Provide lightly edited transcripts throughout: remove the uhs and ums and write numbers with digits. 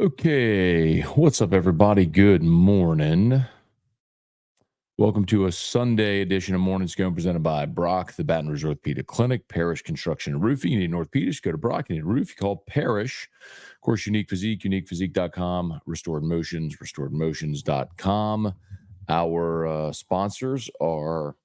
Okay, what's up, everybody? Good morning. Welcome to a Sunday edition of Morning Scone presented by Brock, the Baton Rouge Orthopedic Clinic, Parrish Construction and Roofing. You need an orthopedist, go to Brock. You need a roof, you call Parrish. Of course, Unique Physique, uniquephysique.com, Restored Motions, restoredmotions.com. Our sponsors are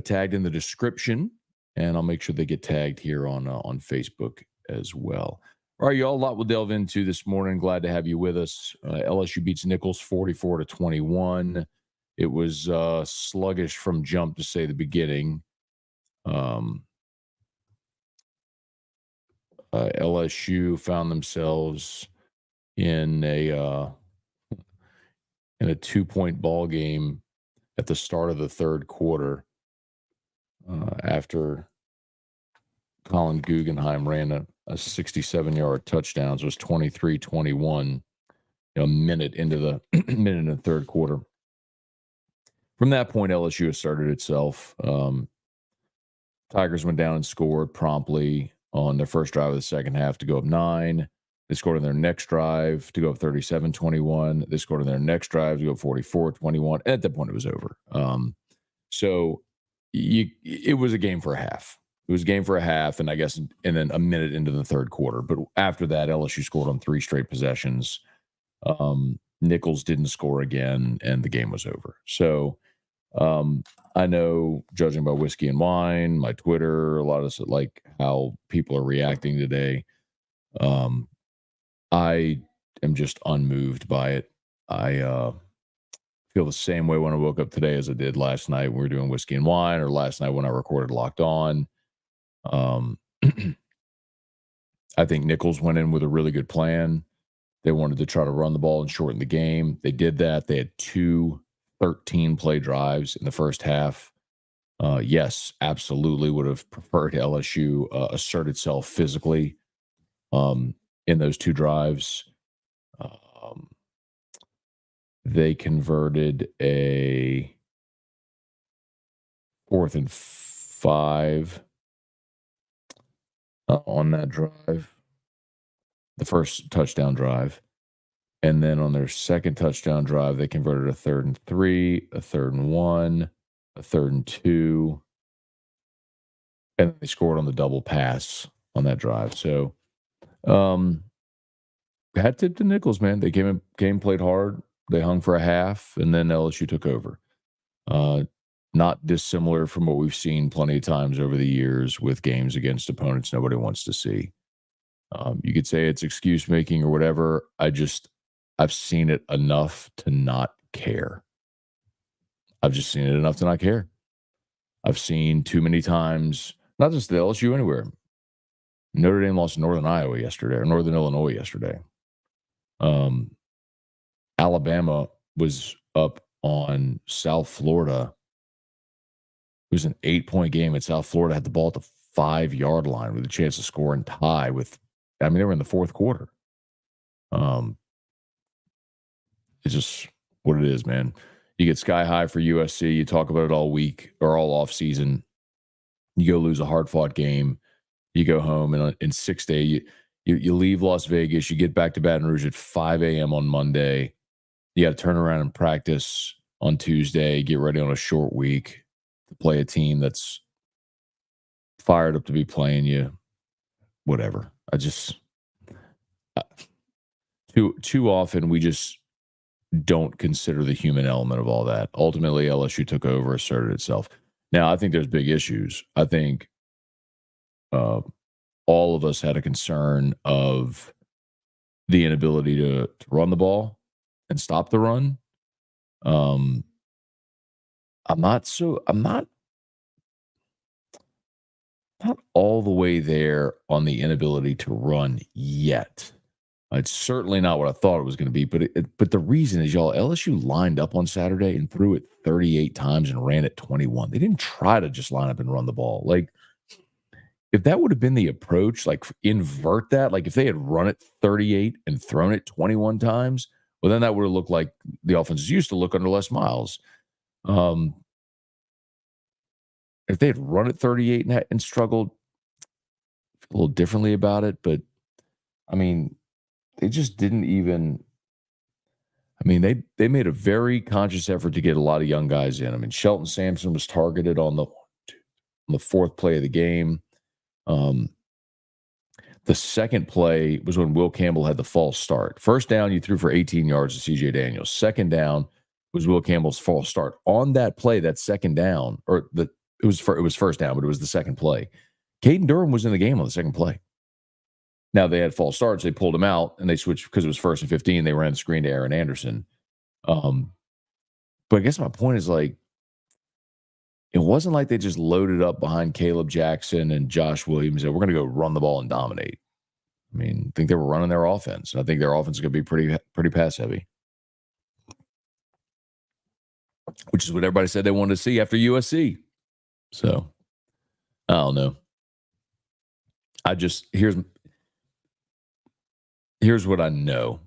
tagged in the description, and I'll make sure they get tagged here on Facebook as well. All right, y'all, a lot we'll delve into this morning. Glad to have you with us. LSU beats Nicholls 44-21. It was sluggish from jump, to say the beginning. LSU found themselves in a 2-point ball game at the start of the third quarter after Colin Guggenheim ran a 67-yard touchdown. So it was 23-21, a minute into the minute in the third quarter. From that point, LSU asserted itself. Tigers went down and scored promptly on their first drive of the second half to go up 9. They scored on their next drive to go up 37-21. They scored on their next drive to go up 44-21. At that point, it was over. So it was a game for a half. It was a game for a half, and I guess, and then a minute into the third quarter. But after that, LSU scored on 3 straight possessions. Nicholls didn't score again, and the game was over. So I know, judging by Whiskey and Wine, my Twitter, a lot of us like how people are reacting today. I am just unmoved by it. I feel the same way when I woke up today as I did last night when we were doing Whiskey and Wine, or last night when I recorded Locked On. I think Nicholls went in with a really good plan. They wanted to try to run the ball and shorten the game. They did that. They had 2 13-play drives in the first half. Yes, absolutely would have preferred LSU assert itself physically in those 2 drives. They converted a 4th and 5 on that drive, the first touchdown drive. And then on their second touchdown drive, they converted a 3rd and 3, a 3rd and 1, a 3rd and 2, and they scored on the double pass on that drive. So, hat tip to Nicholls, man. They came played hard. They hung for a half, and then LSU took over. Not dissimilar from what we've seen plenty of times over the years with games against opponents nobody wants to see. You could say it's excuse making or whatever. I've seen it enough to not care. I've just seen it enough to not care. I've seen too many times, not just the LSU, anywhere. Notre Dame lost to Northern Iowa yesterday, or Northern Illinois yesterday. Alabama was up on South Florida. It was an 8-point game, and South Florida had the ball at the 5-yard line with a chance to score and tie with, they were in the fourth quarter. It's just what it is, man. You get sky high for USC. You talk about it all week or all off season. You go lose a hard-fought game. You go home, and in 6 days, you leave Las Vegas. You get back to Baton Rouge at 5 a.m. on Monday. You got to turn around and practice on Tuesday, get ready on a short week to play a team that's fired up to be playing you. Whatever. Too often we just don't consider the human element of all that. Ultimately, LSU took over, asserted itself. Now, I think there's big issues. I think all of us had a concern of the inability to run the ball and stop the run. I'm not all the way there on the inability to run yet. It's certainly not what I thought it was going to be, but the reason is, y'all, LSU lined up on Saturday and threw it 38 times and ran it 21. They didn't try to just line up and run the ball. Like, if that would have been the approach, like invert that, like if they had run it 38 and thrown it 21 times, well, then that would have looked like the offenses used to look under Les Miles. If they had run it 38 and struggled a little differently about it, but I mean, they just didn't even. I mean, they made a very conscious effort to get a lot of young guys in. I mean, Shelton Sampson was targeted on the fourth play of the game. The second play was when Will Campbell had the false start. First down, you threw for 18 yards to C.J. Daniels. Second down was Will Campbell's false start. On that play, that second down, it was first down, but it was the second play. Caden Durham was in the game on the second play. Now they had false starts. They pulled him out and they switched because it was 1st and 15. They ran the screen to Aaron Anderson. But I guess my point is like, it wasn't like they just loaded up behind Caleb Jackson and Josh Williams and we're going to go run the ball and dominate. I mean, I think they were running their offense. I think their offense is going to be pretty pass heavy, which is what everybody said they wanted to see after USC. So I don't know. Here's what I know.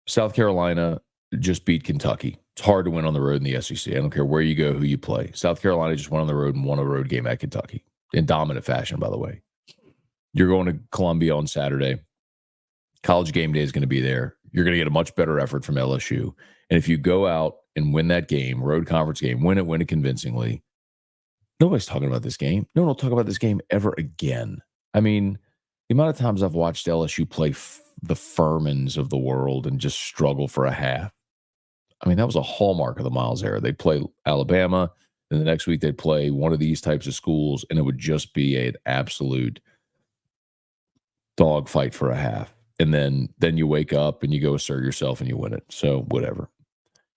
South Carolina just beat Kentucky. It's hard to win on the road in the SEC. I don't care where you go, who you play. South Carolina just went on the road and won a road game at Kentucky in dominant fashion, by the way. You're going to Columbia on Saturday. College game day is going to be there. You're going to get a much better effort from LSU. And if you go out and win that game, road conference game, win it convincingly, nobody's talking about this game. No one will talk about this game ever again. I mean, the amount of times I've watched LSU play the Furmans of the world and just struggle for a half. I mean, that was a hallmark of the Miles era. They'd play Alabama, and the next week they'd play one of these types of schools, and it would just be an absolute dogfight for a half. And then you wake up and you go assert yourself and you win it. So whatever.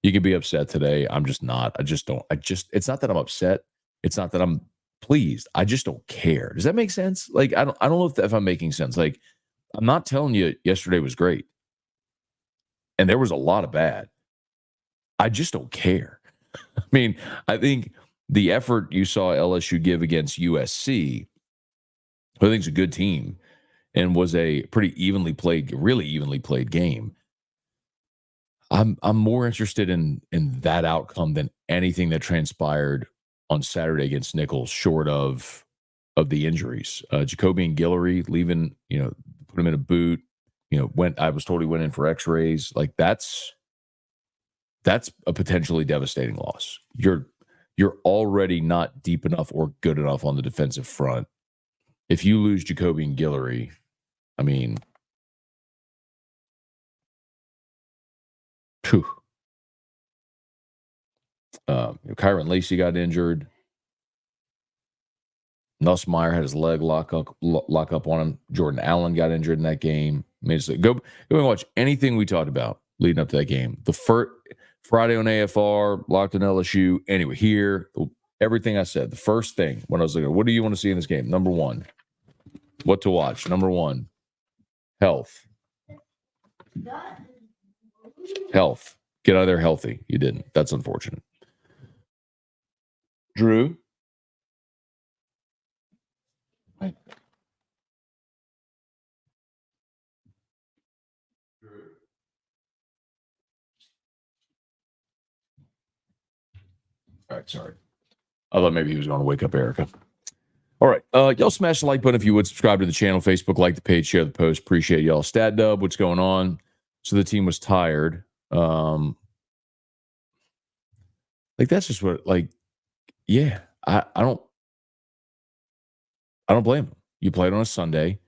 You can be upset today. I'm just not. It's not that I'm upset. It's not that I'm pleased. I just don't care. Does that make sense? Like, I don't know if I'm making sense. Like, I'm not telling you yesterday was great. And there was a lot of bad. I just don't care. I mean, I think the effort you saw LSU give against USC, I think it's a good team and was a pretty really evenly played game. I'm more interested in that outcome than anything that transpired on Saturday against Nicholls, short of the injuries. Jacoby and Guillory leaving, put him in a boot. I was told he went in for X-rays. Like that's a potentially devastating loss. You're already not deep enough or good enough on the defensive front. If you lose Jacoby and Guillory, I mean, phew. Kyron Lacey got injured. Nussmeier had his leg lock up on him. Jordan Allen got injured in that game. I mean, go and watch anything we talked about leading up to that game. The first Friday on AFR, locked in LSU. Anyway, here, everything I said. The first thing when I was like, what do you want to see in this game? Number one, what to watch. Number one, health. Health. Get out of there healthy. You didn't. That's unfortunate. Drew. All right, sorry. I thought maybe he was going to wake up Erica. All right. Y'all smash the like button if you would. Subscribe to the channel, Facebook, like the page, share the post. Appreciate y'all. Stat Dub, what's going on? So the team was tired. That's just what, yeah. I don't blame them. You played on a Sunday,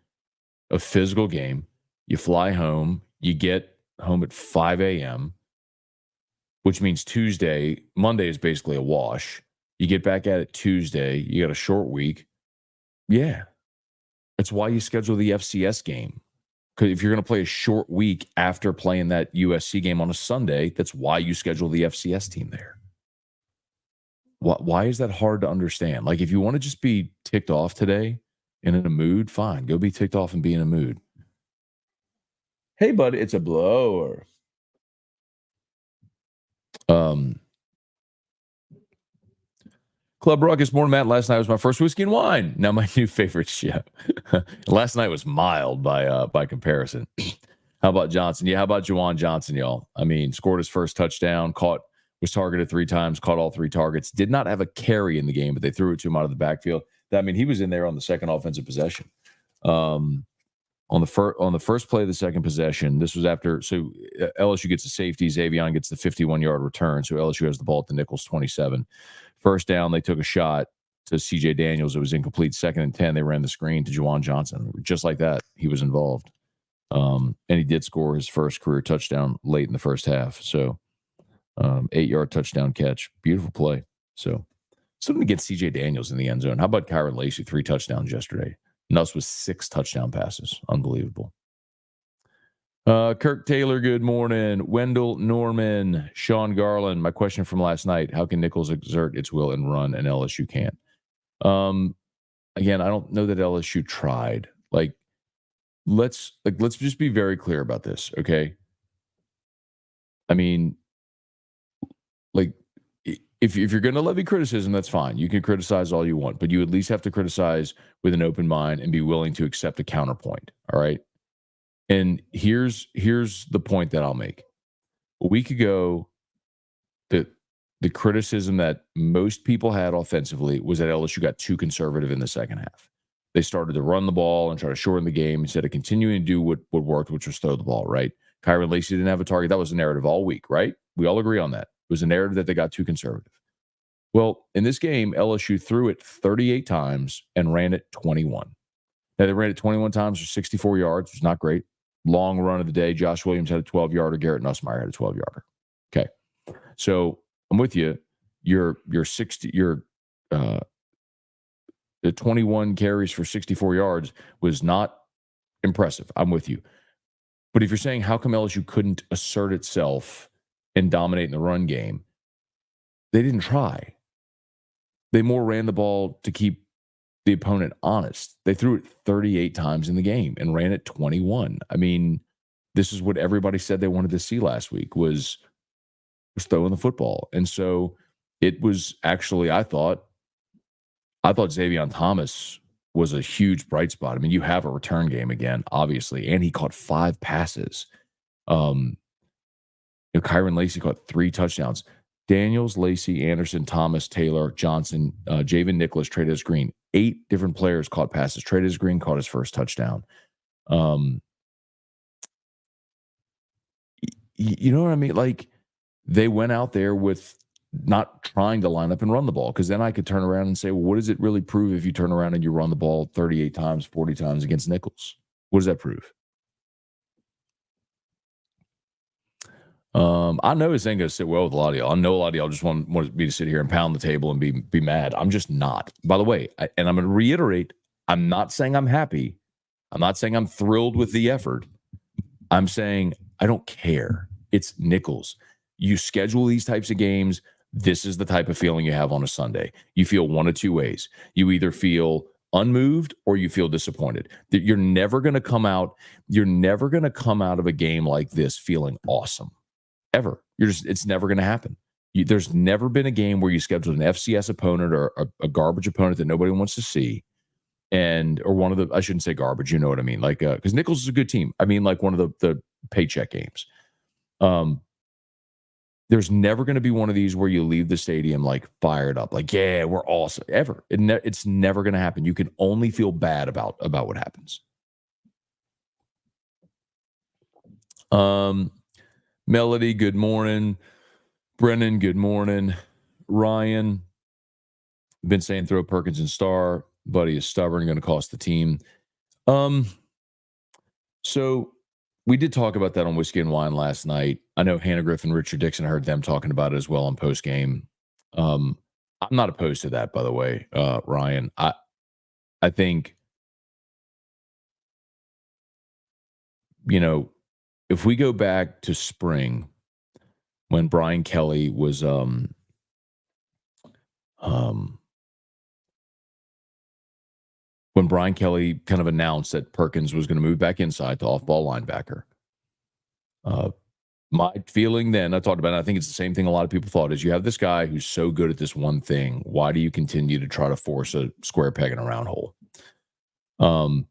a physical game. You fly home. You get home at 5 a.m., which means Monday is basically a wash. You get back at it Tuesday. You got a short week. Yeah. That's why you schedule the FCS game. Because if you're going to play a short week after playing that USC game on a Sunday, that's why you schedule the FCS team there. Why is that hard to understand? Like, if you want to just be ticked off today and in a mood, fine. Go be ticked off and be in a mood. Hey, bud, it's a blower. Club Ruckus, morning, Matt. Last night was my first whiskey and wine. Now my new favorite show. Last night was mild by comparison. How about Johnson? Yeah, how about Juwan Johnson, y'all? I mean, scored his first touchdown, was targeted 3 times, caught all 3 targets. Did not have a carry in the game, but they threw it to him out of the backfield. He was in there on the second offensive possession. On the first play of the second possession, this was after, so LSU gets a safety, Xavier gets the 51-yard return, so LSU has the ball at the Nicholls 27. First down, they took a shot to CJ Daniels. It was incomplete. 2nd and 10, they ran the screen to Juwan Johnson. Just like that, he was involved. And he did score his first career touchdown late in the first half. So 8-yard touchdown catch. Beautiful play. So something to get CJ Daniels in the end zone. How about Kyron Lacey? 3 touchdowns yesterday. Nuss was 6 touchdown passes. Unbelievable. Kirk Taylor, good morning. Wendell Norman, Sean Garland. My question from last night: how can Nicholls exert its will and run, and LSU can't? Again, I don't know that LSU tried. Let's just be very clear about this, okay? I mean, if you're going to levy criticism, that's fine. You can criticize all you want, but you at least have to criticize with an open mind and be willing to accept a counterpoint. All right. And here's the point that I'll make. A week ago, the criticism that most people had offensively was that LSU got too conservative in the second half. They started to run the ball and try to shorten the game instead of continuing to do what worked, which was throw the ball, right? Kyron Lacey didn't have a target. That was the narrative all week, right? We all agree on that. It was a narrative that they got too conservative. Well, in this game, LSU threw it 38 times and ran it 21. Now, they ran it 21 times for 64 yards, which is not great. Long run of the day. Josh Williams had a 12-yarder. Garrett Nussmeier had a 12-yarder. Okay. So I'm with you. The 21 carries for 64 yards was not impressive. I'm with you. But if you're saying how come LSU couldn't assert itself and dominate in the run game, they didn't try. They more ran the ball to keep the opponent honest. They threw it 38 times in the game and ran it 21. I mean, this is what everybody said they wanted to see last week was throwing the football. And so it was actually, I thought Xavier Thomas was a huge bright spot. I mean, you have a return game again, obviously, and he caught 5 passes. Kyron Lacey caught 3 touchdowns. Daniels, Lacey, Anderson, Thomas, Taylor, Johnson, Javen Nicholas, Trades Green. 8 different players caught passes. Trades Green caught his first touchdown. You know what I mean? They went out there with not trying to line up and run the ball, because then I could turn around and say, well, what does it really prove if you turn around and you run the ball 38 times, 40 times against Nicholls? What does that prove? I know this ain't going to sit well with a lot of y'all. I know a lot of y'all just want me to sit here and pound the table and be mad. I'm just not. By the way, and I'm going to reiterate, I'm not saying I'm happy. I'm not saying I'm thrilled with the effort. I'm saying I don't care. It's Nicholls. You schedule these types of games, this is the type of feeling you have on a Sunday. You feel one of two ways. You either feel unmoved or you feel disappointed. That you're never going to come out of a game like this feeling awesome. Ever. It's never going to happen. There's never been a game where you scheduled an FCS opponent or a garbage opponent that nobody wants to see. Or one of the, I shouldn't say garbage, you know what I mean? Because Nicholls is a good team. I mean, one of the paycheck games. There's never going to be one of these where you leave the stadium fired up, yeah, we're awesome. Ever. It's never going to happen. You can only feel bad about what happens. Melody, good morning. Brennan, good morning. Ryan, been saying throw Perkins and Star. Buddy is stubborn, going to cost the team. So we did talk about that on Whiskey and Wine last night. I know Hannah Griffin, Richard Dixon, heard them talking about it as well on Postgame. I'm not opposed to that, by the way, Ryan. I think, if we go back to spring when Brian Kelly was when Brian Kelly kind of announced that Perkins was going to move back inside to off-ball linebacker. My feeling then, I talked about it, I think it's the same thing a lot of people thought, is you have this guy who's so good at this one thing. Why do you continue to try to force a square peg in a round hole? When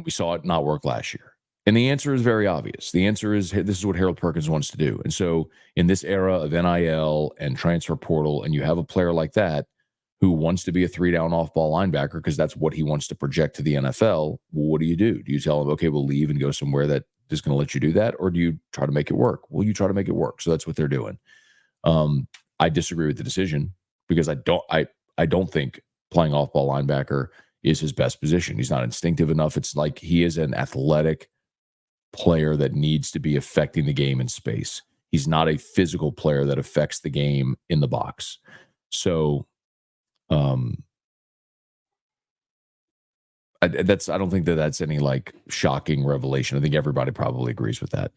we saw it not work last year. And the answer is very obvious. The answer is this is what Harold Perkins wants to do. And so in this era of NIL and transfer portal, and you have a player like that who wants to be a 3-down off-ball linebacker because that's what he wants to project to the NFL, what do? Do you tell him, okay, we'll leave and go somewhere that is going to let you do that? Or do you try to make it work? Well, you try to make it work. So that's what they're doing. I disagree with the decision because I don't think playing off-ball linebacker is his best position. He's not instinctive enough. It's like he is an athletic player that needs to be affecting the game in space. He's not a physical player that affects the game in the box. So I don't think that's any like shocking revelation. I think everybody probably agrees with that.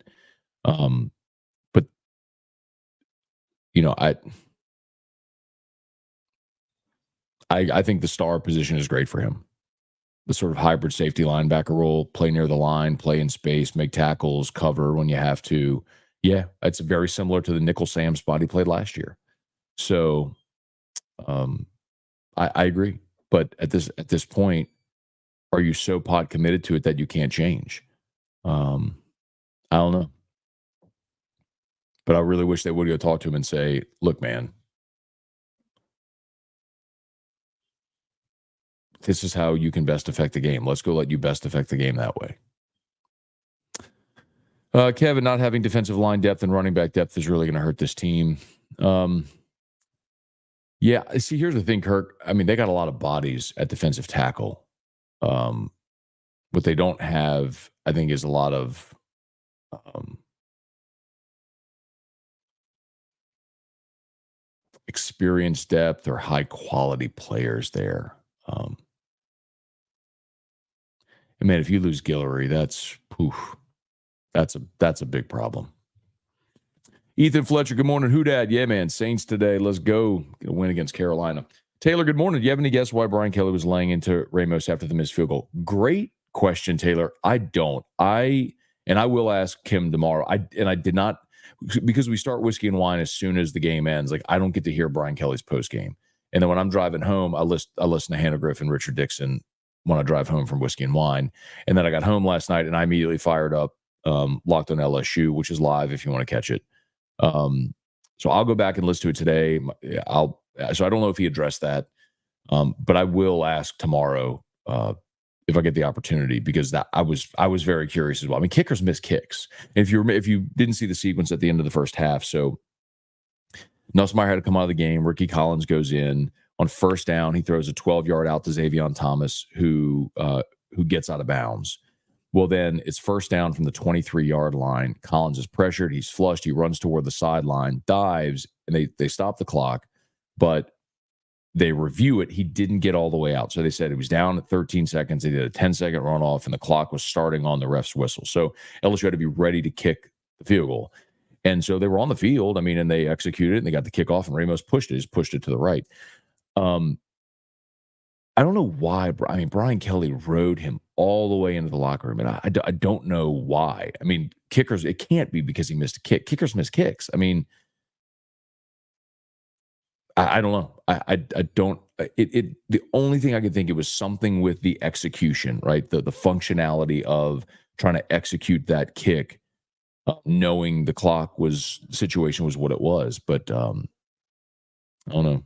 But I think the star position is great for him. The sort of hybrid safety linebacker role, play near the line, play in space, make tackles, cover when you have to. Yeah, it's very similar to the Nicholls Sam spot he played last year. So I agree. But at this point, are you so pot committed to it that you can't change? I don't know. But I really wish they would go talk to him and say, look, man, this is how you can best affect the game. Let's go let you best affect the game that way. Kevin, not having defensive line depth and running back depth is really going to hurt this team. Yeah, see, here's the thing, Kirk. I mean, they got a lot of bodies at defensive tackle. What they don't have, I think, is a lot of experience depth or high quality players there. And man, if you lose Guillory, that's a big problem. Ethan Fletcher, good morning. Who dat? Yeah, man. Saints today. Let's go. Get a win against Carolina. Taylor, good morning. Do you have any guess why Brian Kelly was laying into Ramos after the missed field goal? Great question, Taylor. I don't. I will ask Kim tomorrow. I did not, because we start Whiskey and Wine as soon as the game ends. Like, I don't get to hear Brian Kelly's post game. And then when I'm driving home, I listen to Hannah Griffin, Richard Dixon when I drive home from Whiskey and Wine. And then I got home last night and I immediately fired up Locked on LSU, which is live if you want to catch it. So I'll go back and listen to it today. So I don't know if he addressed that, but I will ask tomorrow if I get the opportunity, because that I was very curious as well. I mean, kickers miss kicks. If you didn't see the sequence at the end of the first half, so Nussmeier had to come out of the game. Ricky Collins goes in on first down. He throws a 12-yard out to Xavion Thomas, who gets out of bounds. Well, then it's first down from the 23-yard line. Collins is pressured. He's flushed. He runs toward the sideline, dives, and they stop the clock, but they review it. He didn't get all the way out. So they said it was down at 13 seconds. They did a 10-second runoff, and the clock was starting on the ref's whistle. So LSU had to be ready to kick the field goal. And so they were on the field, and they executed it, and they got the kickoff, and Ramos pushed it. Just pushed it to the right. I don't know why. Brian Kelly rode him all the way into the locker room, and I don't know why. Kickers, it can't be because he missed a kick. Kickers miss kicks. I don't know. I don't. The only thing I could think, it was something with the execution, right? The functionality of trying to execute that kick, knowing the situation was what it was. But I don't know.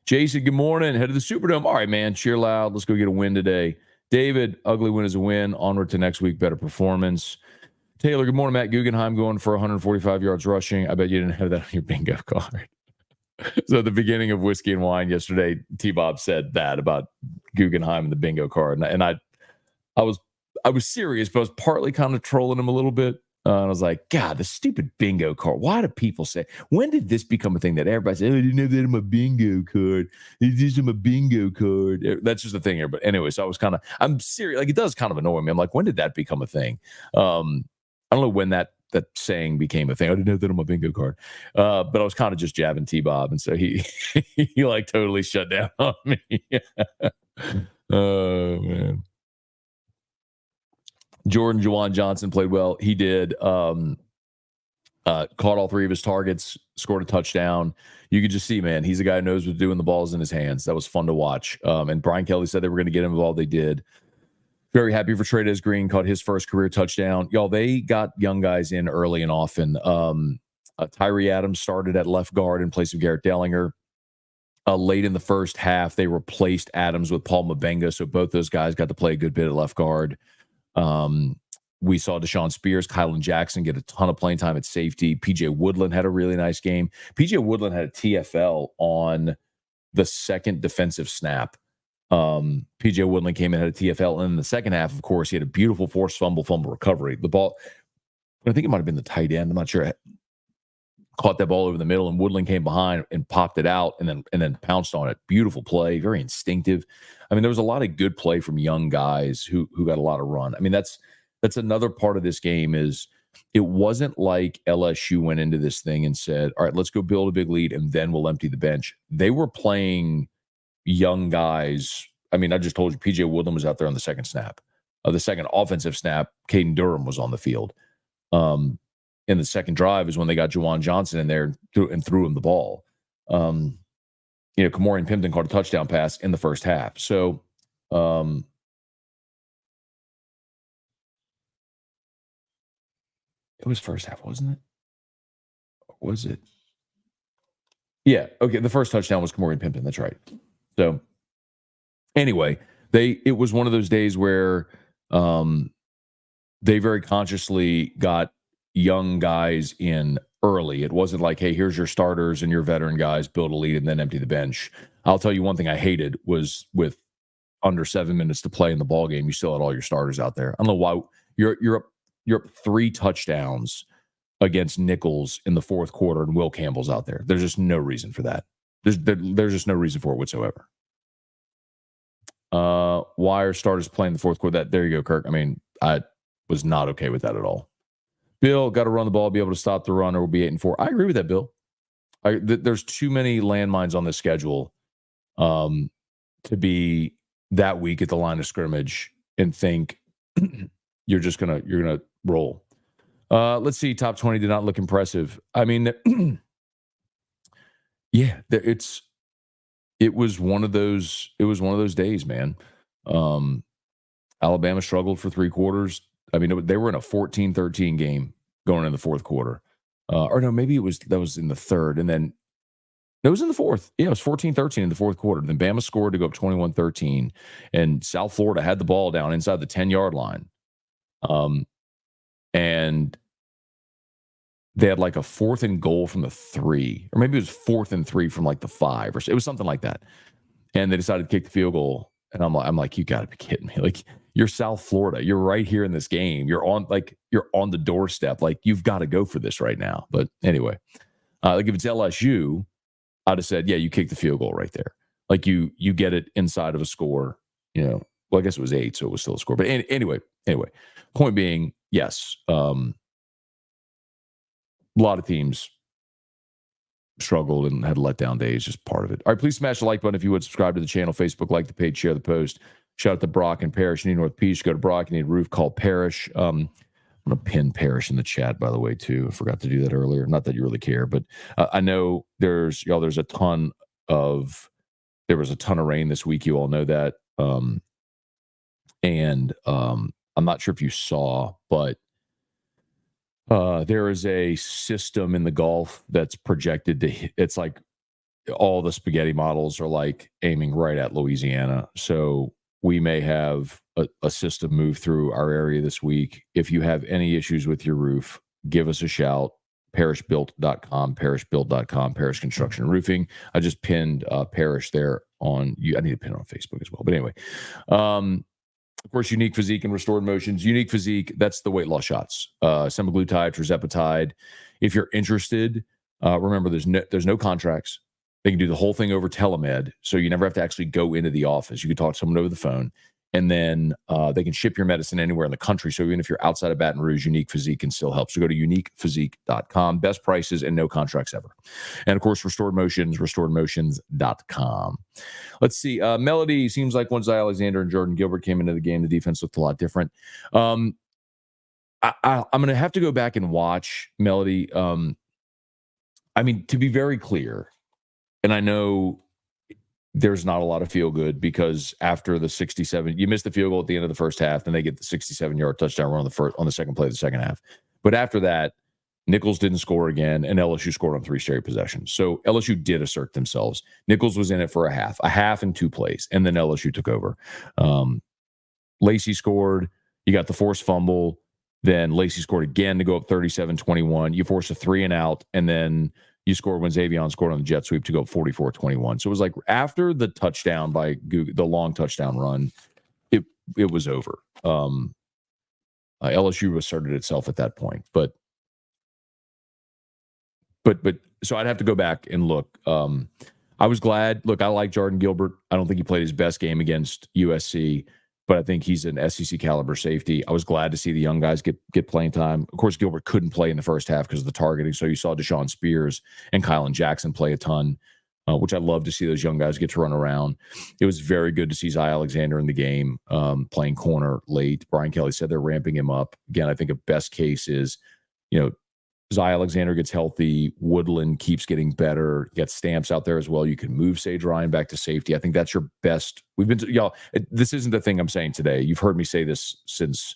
Jason, good morning. Head to the Superdome. All right, man. Cheer loud. Let's go get a win today. David, ugly win is a win. Onward to next week. Better performance. Taylor, good morning. Matt Guggenheim going for 145 yards rushing. I bet you didn't have that on your bingo card. So at the beginning of Whiskey and Wine yesterday, T-Bob said that about Guggenheim and the bingo card. And I was serious, but I was partly kind of trolling him a little bit. And I was like, God, the stupid bingo card. Why do people say, when did this become a thing that everybody said, I didn't have that in my bingo card. It's just in my bingo card. That's just the thing here. But anyway, so I'm serious. Like, it does kind of annoy me. I'm like, when did that become a thing? I don't know when that saying became a thing. I didn't have that on my bingo card. But I was kind of just jabbing T-Bob. And so he like totally shut down on me. Oh, man. Jordan Juwan Johnson played well. He did. Caught all three of his targets, scored a touchdown. You could just see, man, he's a guy who knows what to do when the ball's in his hands. That was fun to watch. And Brian Kelly said they were going to get him involved. They did. Very happy for Trey'Dez Green, caught his first career touchdown. Y'all, they got young guys in early and often. Tyree Adams started at left guard in place of Garrett Dellinger. Late in the first half, they replaced Adams with Paul Mabenga, so both those guys got to play a good bit at left guard. We saw Deshaun Spears, Kylan Jackson get a ton of playing time at safety. PJ Woodland had a really nice game. PJ Woodland had a TFL on the second defensive snap. PJ Woodland came in, had a TFL, and in the second half, of course, he had a beautiful forced fumble recovery. The ball, I think it might have been the tight end. I'm not sure. Caught that ball over the middle, and Woodland came behind and popped it out, and then pounced on it. Beautiful play, very instinctive. I mean, there was a lot of good play from young guys who got a lot of run. I mean, that's another part of this game is it wasn't like LSU went into this thing and said, all right, let's go build a big lead, and then we'll empty the bench. They were playing young guys. I mean, I just told you, PJ Woodland was out there on the second snap. The second offensive snap, Caden Durham was on the field. In the second drive is when they got Juwan Johnson in there and threw him the ball. Kamorian Pimpton caught a touchdown pass in the first half. So, it was first half, wasn't it? Or was it? Yeah. Okay. The first touchdown was Kamorian Pimpton. That's right. So, anyway, it was one of those days where they very consciously got young guys in early. It wasn't like, hey, here's your starters and your veteran guys, build a lead and then empty the bench. I'll tell you one thing I hated was with under 7 minutes to play in the ball game, you still had all your starters out there. I don't know why you're up 3 touchdowns against Nicholls in the fourth quarter and Will Campbell's out there. There's just no reason for that. There's just no reason for it whatsoever. Why are starters playing the fourth quarter? There you go, Kirk. I mean, I was not okay with that at all. Bill, got to run the ball, be able to stop the run, or we'll be 8-4. I agree with that, Bill. There's too many landmines on the schedule to be that weak at the line of scrimmage and think you're gonna roll. Let's see. Top 20 did not look impressive. I mean, yeah, it was one of those days, man. Alabama struggled for 3 quarters. I mean, they were in a 14-13 game going in the fourth quarter. Or no, maybe that was in the third. And then it was in the fourth. Yeah, it was 14-13 in the fourth quarter. Then Bama scored to go up 21-13. And South Florida had the ball down inside the 10-yard line. And they had like a 4th and goal from the 3. Or maybe it was 4th and 3 from like the 5. Or so. It was something like that. And they decided to kick the field goal. And I'm like, you got to be kidding me. Like, you're South Florida. You're right here in this game. You're on the doorstep. Like, you've got to go for this right now. But anyway, like if it's LSU, I'd have said, yeah, you kick the field goal right there. Like you get it inside of a score. Well, I guess it was 8, so it was still a score. But anyway, point being, yes, a lot of teams struggled and had letdown days, just part of it. All right, please smash the like button if you would. Subscribe to the channel, Facebook, like the page, share the post. Shout out to Brock and Parrish. You need North Peach, go to Brock. You need a roof, call Parrish. I'm going to pin Parrish in the chat, by the way, too. I forgot to do that earlier. Not that you really care, but I know there was a ton of rain this week. You all know that. And I'm not sure if you saw, but there is a system in the Gulf that's projected to, it's like all the spaghetti models are like aiming right at Louisiana. So we may have a system move through our area this week. If you have any issues with your roof, give us a shout. Parrishbuilt.com, Parrish Construction and Roofing. I just pinned Parrish there on you. I need to pin it on Facebook as well. But anyway, of course, Unique Physique and Restored Motions. Unique Physique, that's the weight loss shots. Semaglutide, tirzepatide. If you're interested, remember there's no contracts. They can do the whole thing over telemed, so you never have to actually go into the office. You can talk to someone over the phone, and then they can ship your medicine anywhere in the country. So even if you're outside of Baton Rouge, Unique Physique can still help. So go to uniquephysique.com. Best prices and no contracts ever. And, of course, Restored Motions, restoredmotions.com. Let's see. Melody, seems like once Alexander and Jordan Gilbert came into the game, the defense looked a lot different. I'm going to have to go back and watch Melody. I mean, to be very clear, and I know there's not a lot of feel good because after the 67, you missed the field goal at the end of the first half, then they get the 67-yard touchdown run on the second play of the second half. But after that, Nicholls didn't score again, and LSU scored on 3 straight possessions. So LSU did assert themselves. Nicholls was in it for a half and 2 plays, and then LSU took over. Lacey scored. You got the forced fumble. Then Lacey scored again to go up 37-21. You forced a 3 and out, and then you scored when Xavion scored on the jet sweep to go up 44-21. So it was like after the touchdown by Google, the long touchdown run, it was over. LSU asserted itself at that point, but so I'd have to go back and look. I was glad. Look, I like Jordan Gilbert. I don't think he played his best game against USC, but I think he's an SEC caliber safety. I was glad to see the young guys get playing time. Of course, Gilbert couldn't play in the first half because of the targeting. So you saw Deshaun Spears and Kylan Jackson play a ton, which I love to see those young guys get to run around. It was very good to see Zy Alexander in the game, playing corner late. Brian Kelly said they're ramping him up. Again, I think a best case is, Zy Alexander gets healthy. Woodland keeps getting better. You got Stamps out there as well. You can move Sage Ryan back to safety. I think that's your best. Y'all, this isn't the thing I'm saying today. You've heard me say this since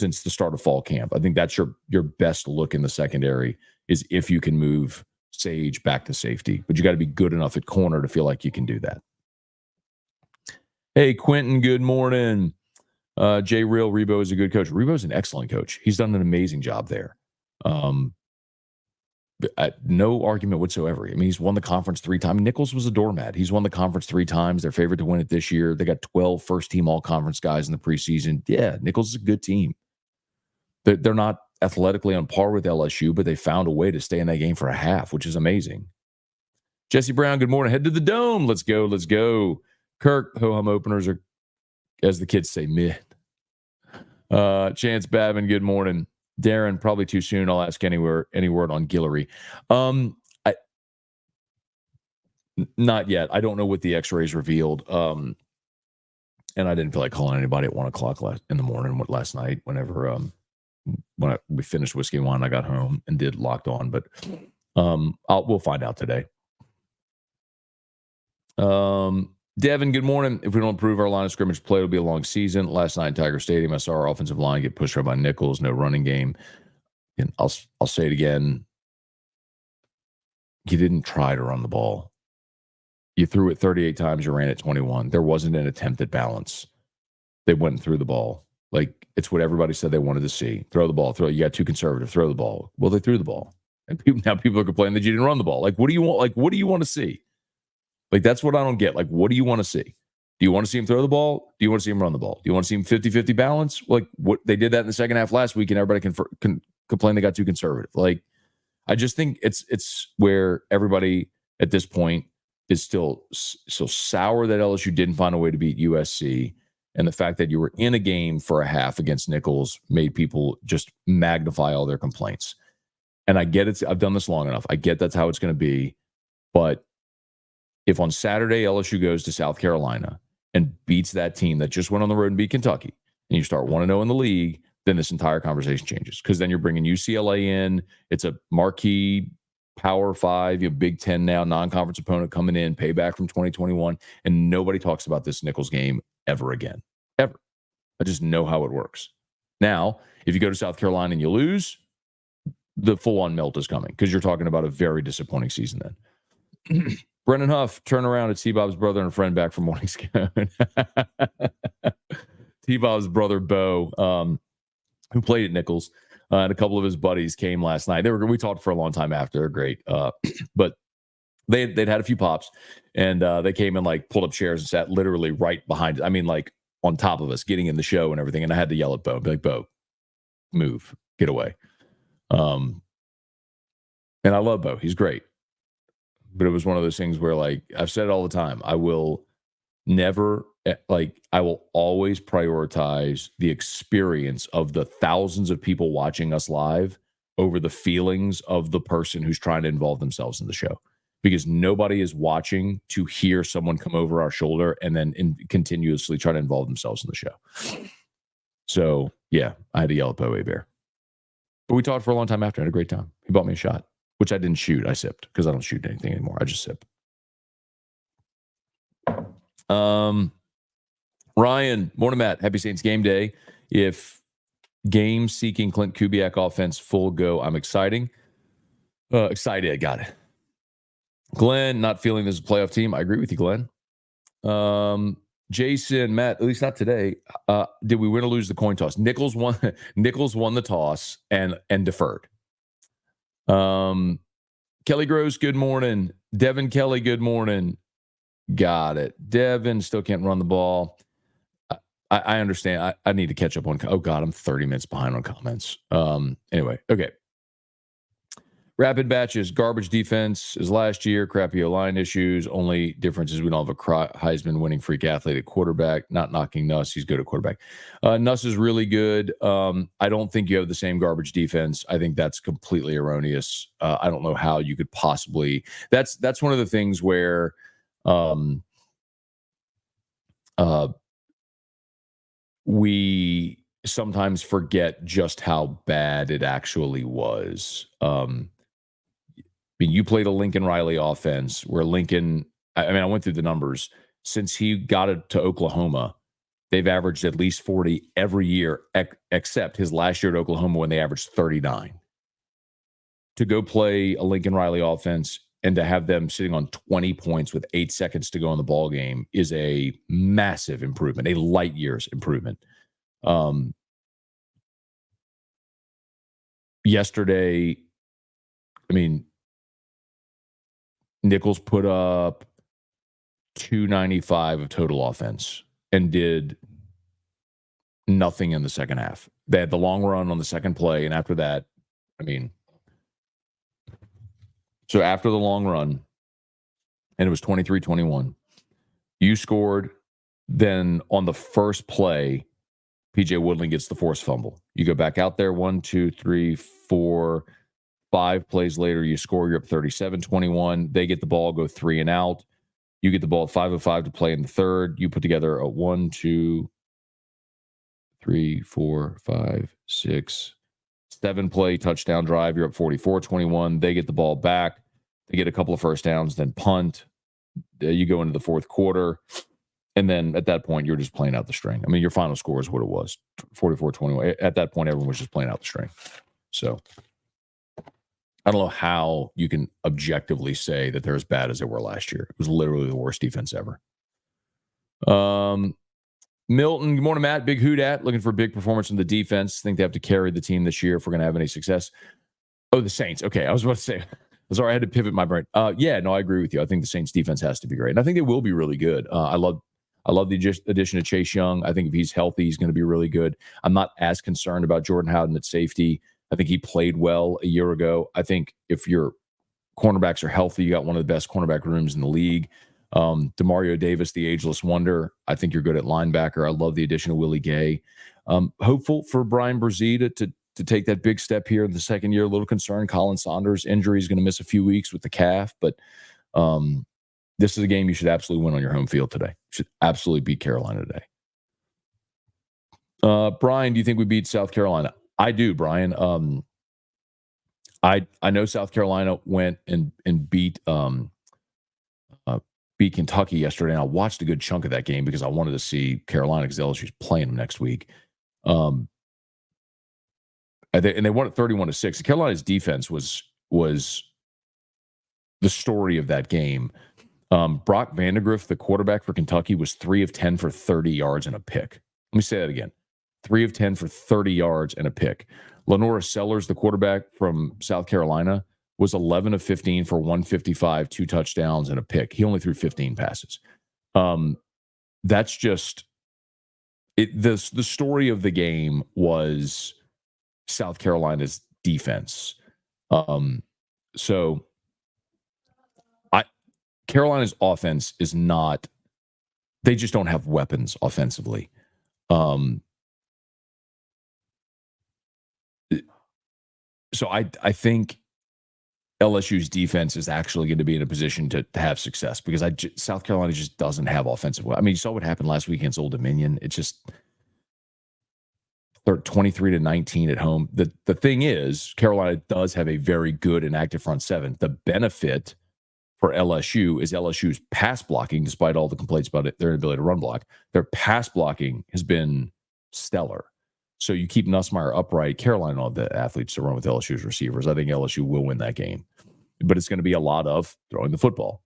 the start of fall camp. I think that's your best look in the secondary is if you can move Sage back to safety. But you got to be good enough at corner to feel like you can do that. Hey, Quentin, good morning. Jay Real, Rebo is a good coach. Rebo's an excellent coach. He's done an amazing job there. No argument whatsoever. I mean, he's won the conference 3 times. Nicholls was a doormat. He's won the conference 3 times. They're favored to win it this year. They got 12 first-team all-conference guys in the preseason. Yeah, Nicholls is a good team. They're not athletically on par with LSU, but they found a way to stay in that game for a half, which is amazing. Jesse Brown, good morning. Head to the Dome. Let's go. Let's go. Kirk, ho-hum openers are, as the kids say, mid. Chance Babin, good morning. Darren, probably too soon. I'll ask any word on Guillory. Not yet. I don't know what the x-rays revealed. And I didn't feel like calling anybody at 1:00 in the morning last night whenever we finished Whiskey and Wine. I got home and did Locked On, but we'll find out today. Devin, good morning. If we don't improve our line of scrimmage play, it'll be a long season. Last night in Tiger Stadium, I saw our offensive line get pushed right by Nicholls. No running game. And I'll say it again. You didn't try to run the ball. You threw it 38 times. You ran it 21. There wasn't an attempt at balance. They went and threw the ball. Like, it's what everybody said they wanted to see. Throw the ball. You got too conservative. Throw the ball. Well, they threw the ball. And people are complaining that you didn't run the ball. Like, what do you want? Like, what do you want to see? Like, that's what I don't get. Like, what do you want to see? Do you want to see him throw the ball? Do you want to see him run the ball? Do you want to see him 50-50 balance? Like, what they did that in the second half last week, and everybody can complain they got too conservative. Like, I just think it's where everybody at this point is still so sour that LSU didn't find a way to beat USC. And the fact that you were in a game for a half against Nicholls made people just magnify all their complaints. And I get it. I've done this long enough. I get that's how it's going to be. But if on Saturday LSU goes to South Carolina and beats that team that just went on the road and beat Kentucky, and you start 1-0 in the league, then this entire conversation changes, because then you're bringing UCLA in. It's a marquee Power 5, you have Big Ten now, non-conference opponent coming in, payback from 2021, and nobody talks about this Nicholls game ever again. Ever. I just know how it works. Now, if you go to South Carolina and you lose, the full-on melt is coming, because you're talking about a very disappointing season then. Brendan Huff, turn around at T-Bob's brother and friend back from Morning Scone. T-Bob's brother, Bo, who played at Nicholls, and a couple of his buddies came last night. We talked for a long time after. They're great. But they'd had a few pops, and they came and like pulled up chairs and sat literally right behind. I mean, like on top of us, getting in the show and everything. And I had to yell at Bo, be like, Bo, move, get away. And I love Bo. He's great. But it was one of those things where, like, I've said it all the time, I will always prioritize the experience of the thousands of people watching us live over the feelings of the person who's trying to involve themselves in the show, because nobody is watching to hear someone come over our shoulder and then continuously try to involve themselves in the show. So yeah, I had to yell at Bo Bear, but we talked for a long time after. I had a great time. He bought me a shot, which I didn't shoot. I sipped, because I don't shoot anything anymore. I just sip. Ryan, morning, Matt. Happy Saints game day. If Game-seeking Clint Kubiak offense, full go. I'm excited. Got it. Glenn, not feeling this is a playoff team. I agree with you, Glenn. Jason, Matt, at least not today. Did we win or lose the coin toss? Nicholls won. Nicholls won the toss and deferred. Kelly Gross, good morning. Devin Kelly, good morning. Got it. Devin still can't run the ball. I understand. I need to catch up on. Oh God, I'm 30 minutes behind on comments. Anyway, okay. Rapid batches, garbage defense is last year, crappy O-line issues. Only difference is we don't have a Heisman winning freak athlete at quarterback. Not knocking Nuss. He's good at quarterback. Nuss is really good. I don't think you have the same garbage defense. I think that's completely erroneous. I don't know how you could possibly. That's one of the things where we sometimes forget just how bad it actually was. I mean, you played a Lincoln Riley offense where Lincoln, I went through the numbers. Since he got it to Oklahoma, they've averaged at least 40 every year, except his last year at Oklahoma when they averaged 39. To go play a Lincoln Riley offense and to have them sitting on 20 points with 8 seconds to go in the ball game is a massive improvement, a light years improvement. Yesterday, I mean, Nicholls put up 295 of total offense and did nothing in the second half. They had the long run on the second play, and after that, so after the long run, and it was 23-21, you scored, then on the first play, PJ Woodling gets the forced fumble. You go back out there 1, 2, 3, 4, 5 plays later, you score, you're up 37-21. They get the ball, go 3 and out. You get the ball at 5:05 to play in the third. You put together a 1, 2, 3, 4, 5, 6, 7 play touchdown drive. You're up 44-21. They get the ball back. They get a couple of first downs, then punt. You go into the fourth quarter. And then at that point, you're just playing out the string. I mean, your final score is what it was, 44-21. At that point, everyone was just playing out the string. So I don't know how you can objectively say that they're as bad as they were last year. It was literally the worst defense ever. Milton, good morning, Matt. Big hoot at. Looking for a big performance in the defense. Think they have to carry the team this year if we're going to have any success. Oh, the Saints. Okay, I was about to say. Sorry, I had to pivot my brain. Yeah, no, I agree with you. I think the Saints defense has to be great. And I think they will be really good. I love the addition of Chase Young. I think if he's healthy, he's going to be really good. I'm not as concerned about Jordan Howden at safety. I think he played well a year ago. I think if your cornerbacks are healthy, you got one of the best cornerback rooms in the league. Demario Davis, the ageless wonder. I think you're good at linebacker. I love the addition of Willie Gay. Hopeful for Brian Brzee to take that big step here in the second year. A little concerned. Colin Saunders' injury is going to miss a few weeks with the calf, but this is a game you should absolutely win on your home field today. You should absolutely beat Carolina today. Brian, do you think we beat South Carolina? I do, Brian. I know South Carolina went and beat Kentucky yesterday, and I watched a good chunk of that game because I wanted to see Carolina because LSU's playing them next week. And they won it 31-6. Carolina's defense was the story of that game. Brock Vandegrift, the quarterback for Kentucky, was 3 of 10 for 30 yards and a pick. Let me say that again. 3 of 10 for 30 yards and a pick. Lenora Sellers, the quarterback from South Carolina, was 11 of 15 for 155, 2 touchdowns and a pick. He only threw 15 passes. That's just it. The story of the game was South Carolina's defense. So Carolina's offense is not, they just don't have weapons offensively. So I think LSU's defense is actually going to be in a position to have success because South Carolina just doesn't have offensive. I mean, you saw what happened last week against Old Dominion. It's just 23-19 at home. The thing is, Carolina does have a very good and active front seven. The benefit for LSU is LSU's pass blocking, despite all the complaints about their inability to run block. Their pass blocking has been stellar. So you keep Nussmeier upright. Carolina, all the athletes to run with LSU's receivers. I think LSU will win that game, but it's going to be a lot of throwing the football.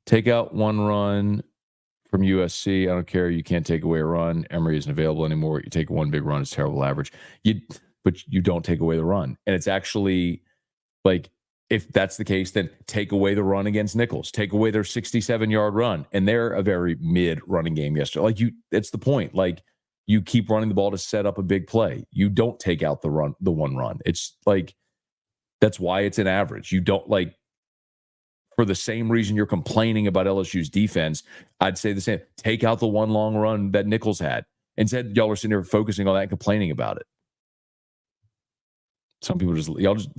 Take out one run from USC. I don't care. You can't take away a run. Emory isn't available anymore. You take one big run, it's terrible average. But you don't take away the run. And it's actually like, if that's the case, then take away the run against Nicholls. Take away their 67-yard run. And they're a very mid running game yesterday. Like, it's the point. Like, you keep running the ball to set up a big play. You don't take out the one run. It's like, that's why it's an average. You don't, like, for the same reason you're complaining about LSU's defense, I'd say the same. Take out the one long run that Nicholls had. Instead, y'all are sitting there focusing on that and complaining about it. Some people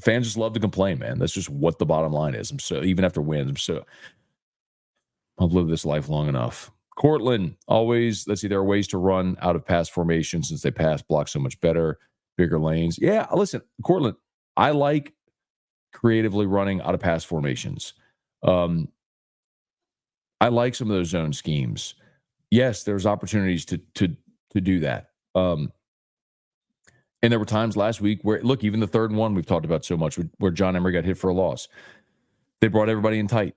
fans just love to complain, man. That's just what the bottom line is. Even after wins, I've lived this life long enough. Cortland, always, let's see, there are ways to run out of pass formation since they pass block so much better, bigger lanes. Yeah, listen, Cortland, I like creatively running out of pass formations. I like some of those zone schemes. Yes, there's opportunities to do that. And there were times last week where, look, even the 3rd and 1 we've talked about so much, where John Emery got hit for a loss. They brought everybody in tight.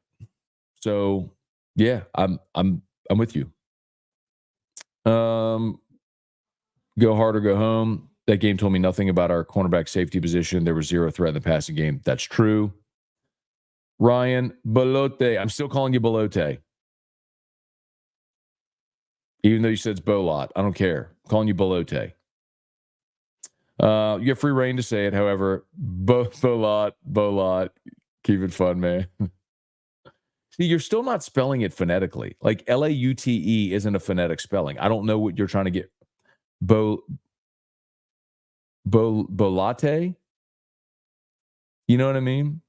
So yeah, I'm with you. Go hard or go home. That game told me nothing about our cornerback safety position. There was zero threat in the passing game. That's true. Ryan Belote. I'm still calling you Belote. Even though you said it's Bolot. I don't care. I'm calling you Belote. You have free reign to say it, however. Bolot. Keep it fun, man. See, you're still not spelling it phonetically. Like, Laute isn't a phonetic spelling. I don't know what you're trying to get. Bolate? You know what I mean?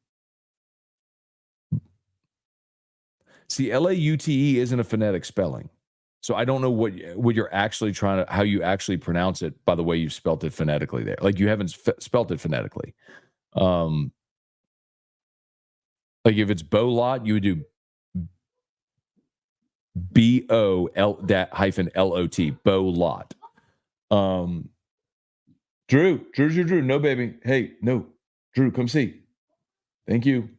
See, Laute isn't a phonetic spelling. So I don't know what you're actually how you actually pronounce it by the way you've spelt it phonetically there. Like, you haven't spelt it phonetically. Like, if it's Bolot, you would do BOL-LOT, Bolot. Drew. No, baby. Hey, no. Drew, come see. Thank you.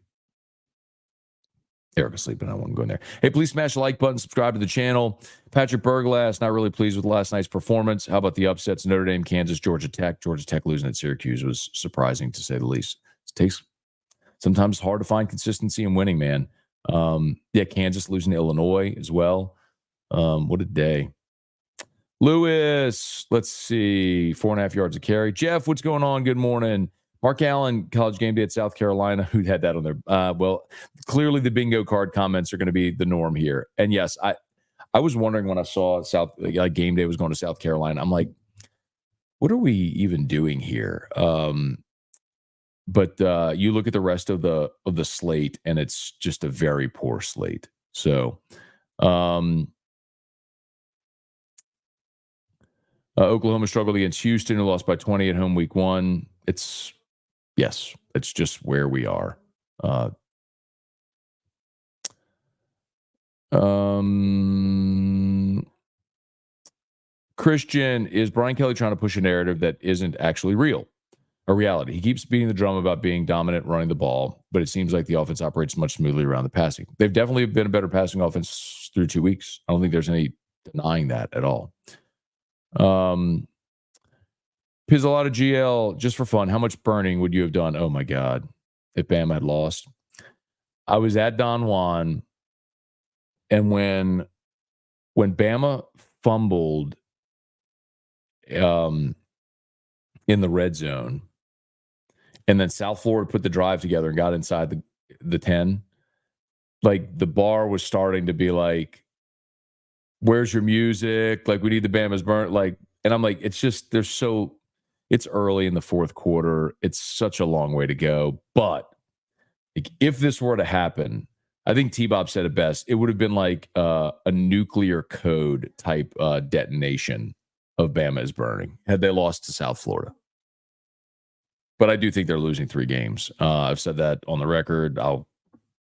Erica's sleeping. I won't go in there. Hey, please smash the like button, subscribe to the channel. Patrick Berglass, not really pleased with last night's performance. How about the upsets? Notre Dame, Kansas, Georgia Tech. Georgia Tech losing at Syracuse was surprising, to say the least. Sometimes it's hard to find consistency in winning, man. Yeah, Kansas losing to Illinois as well. What a day. Lewis, let's see, 4.5 yards of carry. Jeff, what's going on? Good morning. Mark Allen, College Game Day at South Carolina. Who had that on there? Well, clearly the bingo card comments are going to be the norm here. And yes, I was wondering when I saw Game Day was going to South Carolina. I'm like, what are we even doing here? But you look at the rest of the slate, and it's just a very poor slate. So, Oklahoma struggled against Houston, who lost by 20 at home week 1. It's just where we are. Christian, is Brian Kelly trying to push a narrative that isn't actually a reality? He keeps beating the drum about being dominant running the ball, but it seems like the offense operates much smoothly around the passing. They've definitely been a better passing offense through 2 weeks. I don't think there's any denying that at all. Pizzolata GL, just for fun, how much burning would you have done? Oh my God, if Bama had lost. I was at Don Juan, and when Bama fumbled in the red zone, and then South Florida put the drive together and got inside the 10, like, the bar was starting to be like, where's your music? Like, we need the Bama's burn. Like, and I'm like, it's just, it's early in the 4th quarter. It's such a long way to go. But like, if this were to happen, I think T-Bob said it best. It would have been like a nuclear code type detonation of Bama is burning had they lost to South Florida. But I do think they're losing 3 games. I've said that on the record. I'll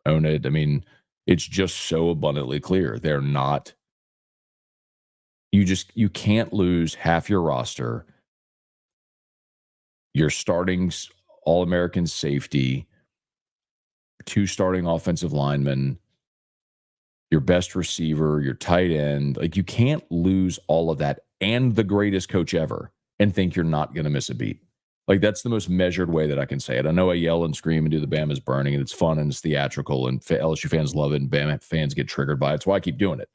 own it. I mean, it's just so abundantly clear. They're not You can't lose half your roster. Your starting All-American safety, 2 starting offensive linemen, your best receiver, your tight end. Like, you can't lose all of that and the greatest coach ever and think you're not going to miss a beat. Like, that's the most measured way that I can say it. I know I yell and scream and do the Bama's burning, and it's fun and it's theatrical, and LSU fans love it, and Bama fans get triggered by it. That's why I keep doing it.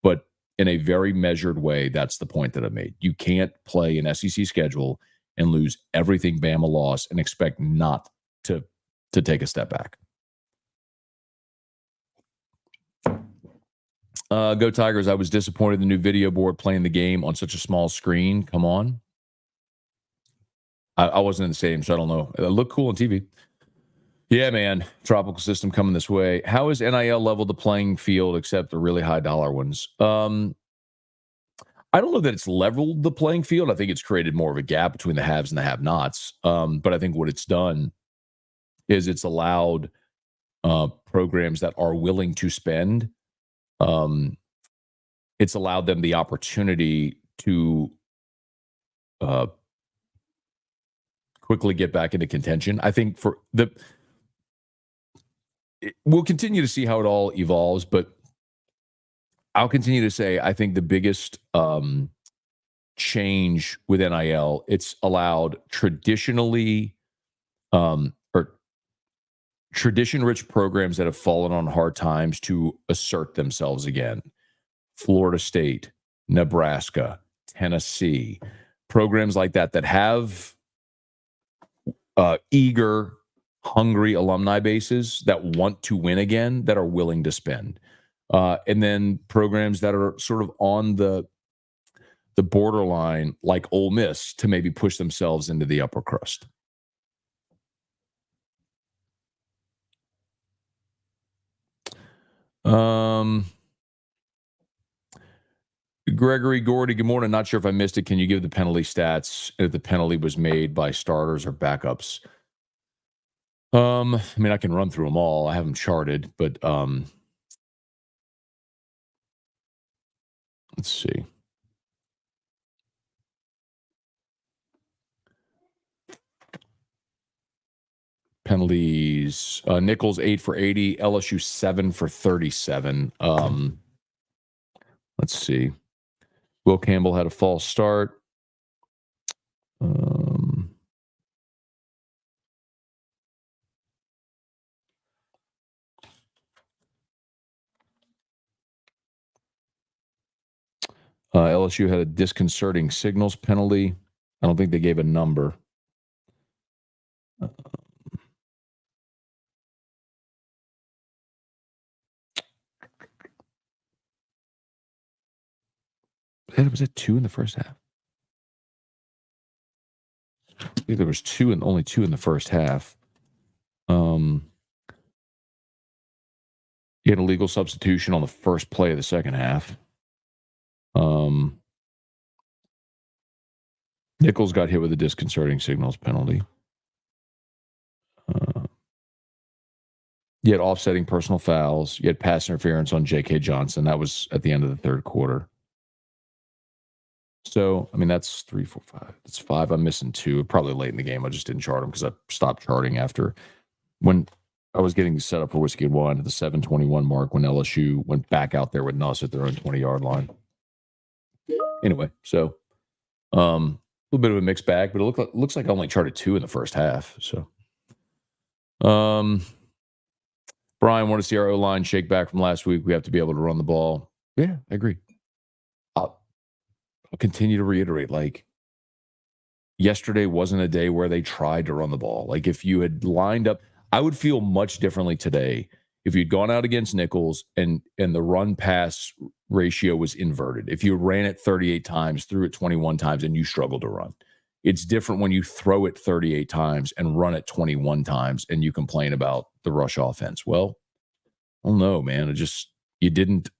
But in a very measured way, that's the point that I made. You can't play an SEC schedule and lose everything Bama lost and expect not to take a step back. Go Tigers. I was disappointed the new video board playing the game on such a small screen. Come on. I wasn't in the stadium, so I don't know. It looked cool on TV. Yeah, man. Tropical system coming this way. How is NIL leveled the playing field except the really high dollar ones? I don't know that it's leveled the playing field. I think it's created more of a gap between the haves and the have-nots. But I think what it's done is it's allowed programs that are willing to spend. It's allowed them the opportunity to quickly get back into contention. I think we'll continue to see how it all evolves, but I'll continue to say I think the biggest change with NIL, it's allowed tradition-rich programs that have fallen on hard times to assert themselves again. Florida State, Nebraska, Tennessee, programs like that have eager, hungry alumni bases that want to win again, that are willing to spend. And then programs that are sort of on the borderline, like Ole Miss, to maybe push themselves into the upper crust. Gregory Gordy, good morning. Not sure if I missed it. Can you give the penalty stats if the penalty was made by starters or backups? I mean, I can run through them all. I have them charted, but let's see. Penalties. Nicholls 8 for 80. LSU 7 for 37. Let's see. Will Campbell had a false start. LSU had a disconcerting signals penalty. I don't think they gave a number. Was it 2 in the first half? I think there was only two in the first half. He had a legal substitution on the first play of the second half. Nicholls got hit with a disconcerting signals penalty. You had offsetting personal fouls. You had pass interference on J.K. Johnson. That was at the end of the third quarter. So, I mean, that's 3, 4, 5. That's 5. I'm missing 2. Probably late in the game. I just didn't chart them because I stopped charting after when I was getting set up for Whiskey and Wine at the 7:21 mark when LSU went back out there with Nuss at their own 20-yard line. Anyway, so a little bit of a mixed bag, but it looks like I only charted 2 in the first half. So, Brian, want to see our O-line shake back from last week. We have to be able to run the ball. Yeah, I agree. I'll continue to reiterate, like, yesterday wasn't a day where they tried to run the ball. Like, if you had lined up, I would feel much differently today if you'd gone out against Nicholls and the run-pass ratio was inverted. If you ran it 38 times, threw it 21 times, and you struggled to run. It's different when you throw it 38 times and run it 21 times and you complain about the rush offense. Well, I don't know, man. You didn't.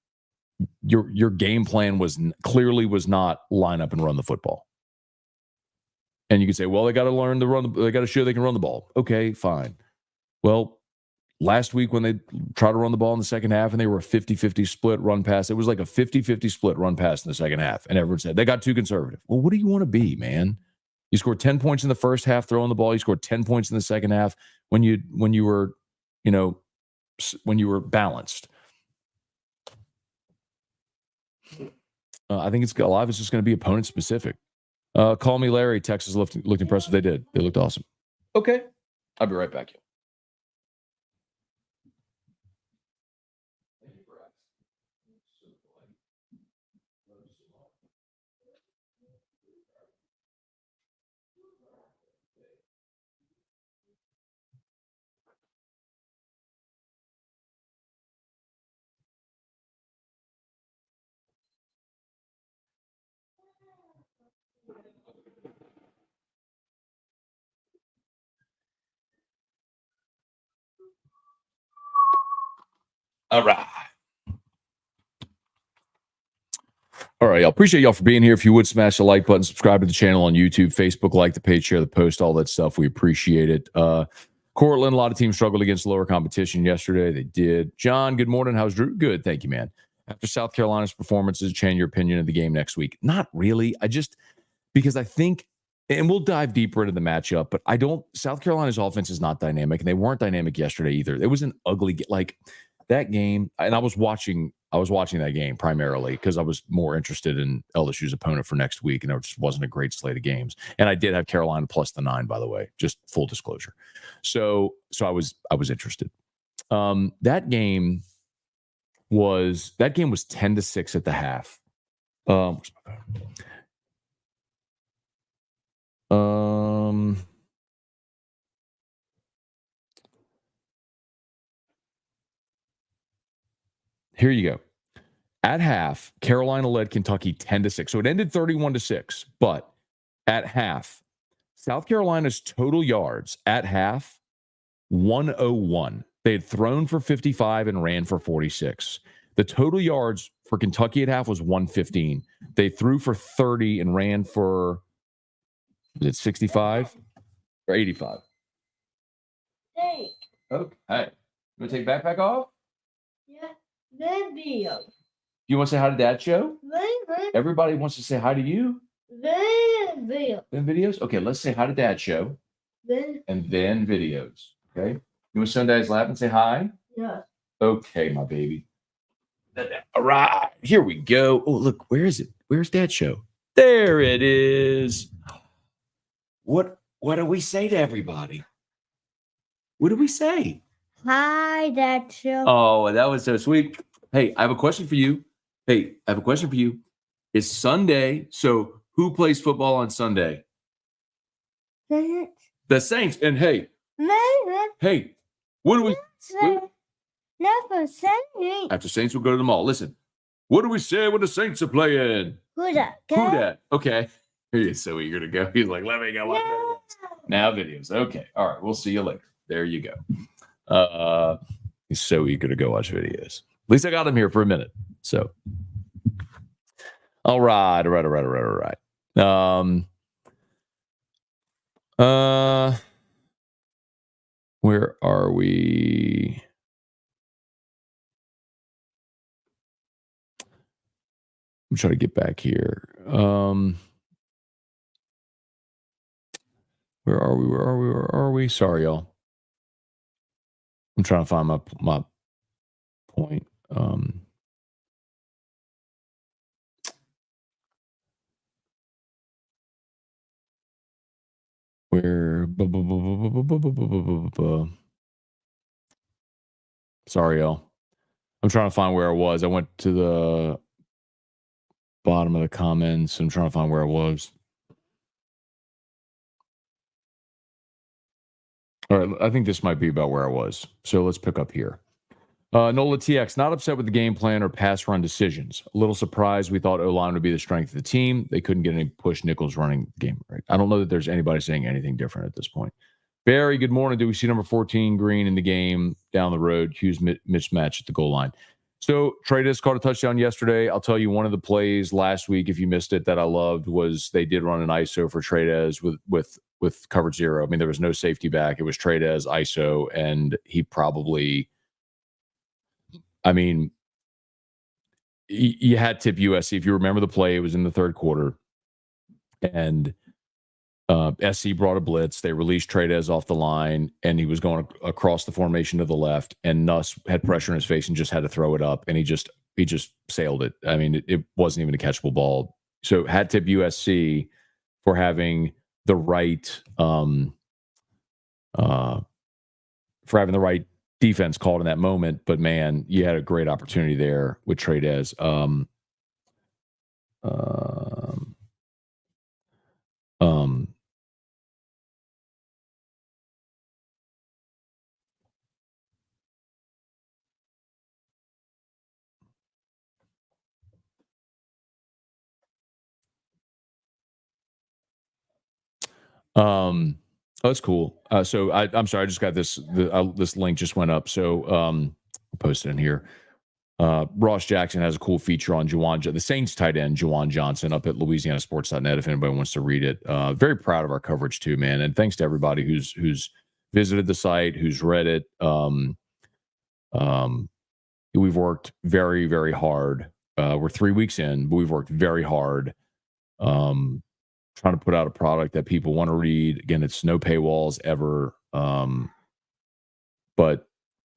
Your game plan clearly was not line up and run the football. And you could say, well, they got to learn to run. They got to show they can run the ball. Okay, fine. Well, last week when they tried to run the ball in the second half and they were a 50-50 split run pass. It was like a 50-50 split run pass in the second half. And everyone said, they got too conservative. Well, what do you want to be, man? You scored 10 points in the first half throwing the ball. You scored 10 points in the second half when you were, when you were balanced. I think a lot of it's just going to be opponent specific. Call me Larry. Texas looked impressive. They did. They looked awesome. Okay. I'll be right back. All right. All right, y'all. Appreciate y'all for being here. If you would smash the like button, subscribe to the channel on YouTube, Facebook, like the page, share the post, all that stuff. We appreciate it. Cortland, a lot of teams struggled against lower competition yesterday. They did. John, good morning. How's Drew? Good. Thank you, man. After South Carolina's performances, change your opinion of the game next week? Not really. Because I think, and we'll dive deeper into the matchup, but South Carolina's offense is not dynamic, and they weren't dynamic yesterday either. It was an ugly, that game, and I was watching that game primarily because I was more interested in LSU's opponent for next week, and there just wasn't a great slate of games. And I did have Carolina plus the 9, by the way, just full disclosure. So I was interested. That game was 10-6 at the half. Here you go. At half, Carolina led Kentucky 10-6. So it ended 31-6. But at half, South Carolina's total yards at half, 101. They had thrown for 55 and ran for 46. The total yards for Kentucky at half was 115. They threw for 30 and ran for, was it 65 or 85? Hey. Okay. Hey, you want to take backpack off? Yeah. Video. You want to say hi to Dad show? Video. Everybody wants to say hi to you? Video. Then videos? Okay, let's say hi to Dad show. And then videos. Okay? You want to sit on Dad's lap and say hi? Yeah. Okay, my baby. All right, here we go. Oh, look, where is it? Where's Dad show? There it is. What do we say to everybody? What do we say? Hi, Dad show. Oh, that was so sweet. Hey, I have a question for you. It's Sunday, so who plays football on Sunday? The Saints. And hey, what do we say? After Saints, we'll go to the mall. Listen, what do we say when the Saints are playing? Who that? Okay. He's so eager to go. He's like, let me go watch videos. Now videos. Okay. All right. We'll see you later. There you go. He's so eager to go watch videos. At least I got him here for a minute. So, all right. Where are we? I'm trying to get back here. Where are we? Sorry, y'all. I'm trying to find my point. Where? Sorry, y'all. I'm trying to find where I was. I went to the bottom of the comments. I'm trying to find where I was. All right, I think this might be about where I was. So let's pick up here. Nola TX, not upset with the game plan or pass run decisions. A little surprised. We thought O-line would be the strength of the team. They couldn't get any push. Nichols running the game right. I don't know that there's anybody saying anything different at this point. Barry, good morning. Do we see number 14 Green in the game down the road? Hughes mismatch at the goal line. So Tradus caught a touchdown yesterday. I'll tell you one of the plays last week, if you missed it, that I loved was they did run an ISO for Tradus with with coverage zero. I mean, there was no safety back. It was Tradez, ISO, and he probably, I mean, you had tip USC. If you remember the play, it was in the third quarter. And SC brought a blitz. They released Tradez off the line, and he was going across the formation to the left. And Nuss had pressure in his face and just had to throw it up, and he just sailed it. I mean, it wasn't even a catchable ball. So hat tip USC for having the right defense called in that moment. But man, you had a great opportunity there with Tradez. That's cool. So I'm sorry, I just got this. This link just went up. So I'll post it in here. Ross Jackson has a cool feature on the Saints tight end Juwan Johnson up at LouisianaSports.net. If anybody wants to read it, very proud of our coverage too, man. And thanks to everybody who's visited the site, who's read it. We've worked very, very hard. We're 3 weeks in, but we've worked very hard. Trying to put out a product that people want to read. Again, it's no paywalls ever. But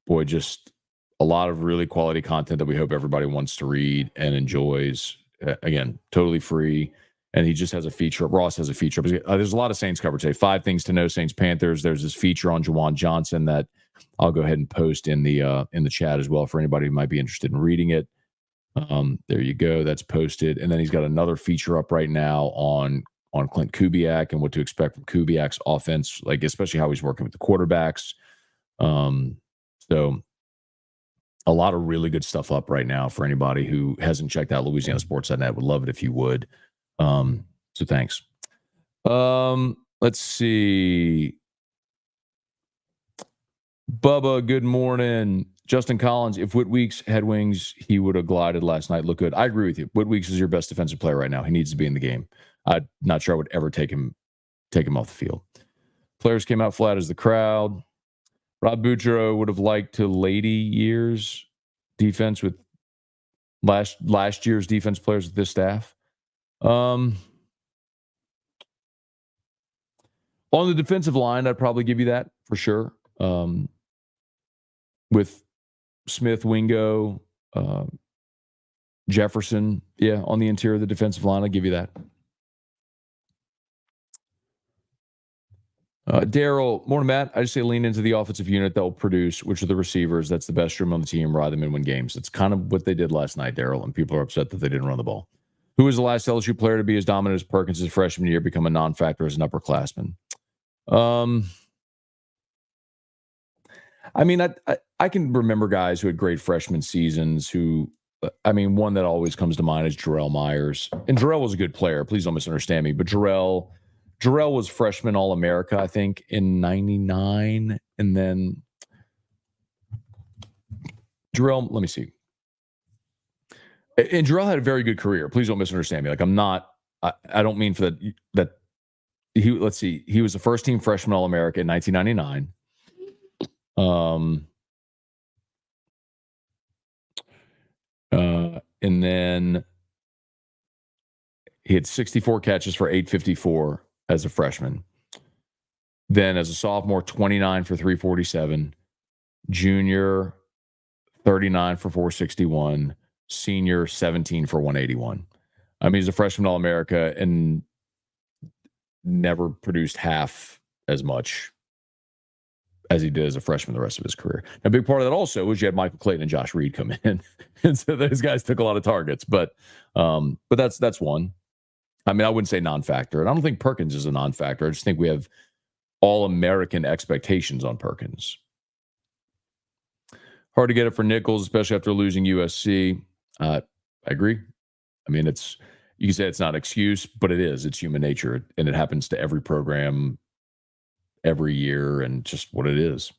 boy, just a lot of really quality content that we hope everybody wants to read and enjoys. Again, totally free. And he just has a feature. Ross has a feature. There's a lot of Saints coverage today. 5 things to know, Saints Panthers. There's this feature on Juwan Johnson that I'll go ahead and post in the chat as well for anybody who might be interested in reading it. There you go. That's posted. And then he's got another feature up right now on Clint Kubiak and what to expect from Kubiak's offense, like especially how he's working with the quarterbacks. So a lot of really good stuff up right now for anybody who hasn't checked out LouisianaSports.net. Would love it if you would. So thanks. Let's see. Bubba, good morning. Justin Collins, if Whitweeks had wings, he would have glided last night. Look good. I agree with you. Whitweeks is your best defensive player right now. He needs to be in the game. I'm not sure I would ever take him off the field. Players came out flat as the crowd. Rob Boudreaux would have liked to lady years defense with last year's defense players with this staff. On the defensive line, I'd probably give you that for sure. With Smith, Wingo, Jefferson, on the interior of the defensive line, I'll give you that. Daryl, morning, Matt. I just say lean into the offensive unit that will produce, which are the receivers. That's the best room on the team. Rather than win games. It's kind of what they did last night, Daryl, and people are upset that they didn't run the ball. Who was the last LSU player to be as dominant as Perkins his freshman year, become a non-factor as an upperclassman? I mean, I can remember guys who had great freshman seasons who, I mean, one that always comes to mind is Jarrell Myers. And Jarrell was a good player. Please don't misunderstand me. But Jarrell was freshman All-America, I think, in 99. And then Jarrell, let me see. And Jarrell had a very good career. Please don't misunderstand me. Like, I don't mean for that let's see. He was the first team freshman All-America in 1999. And then he had 64 catches for 854 as a freshman. Then as a sophomore, 29 for 347. Junior, 39 for 461. Senior, 17 for 181. I mean, he's a freshman All-America and never produced half as much as he did as a freshman the rest of his career. Now, a big part of that also was you had Michael Clayton and Josh Reed come in. And so those guys took a lot of targets. But that's one. I mean, I wouldn't say non-factor. And I don't think Perkins is a non-factor. I just think we have all-American expectations on Perkins. Hard to get it for Nicholls, especially after losing USC. I agree. I mean, you can say it's not an excuse, but it is. It's human nature. And it happens to every program every year, and just what it is.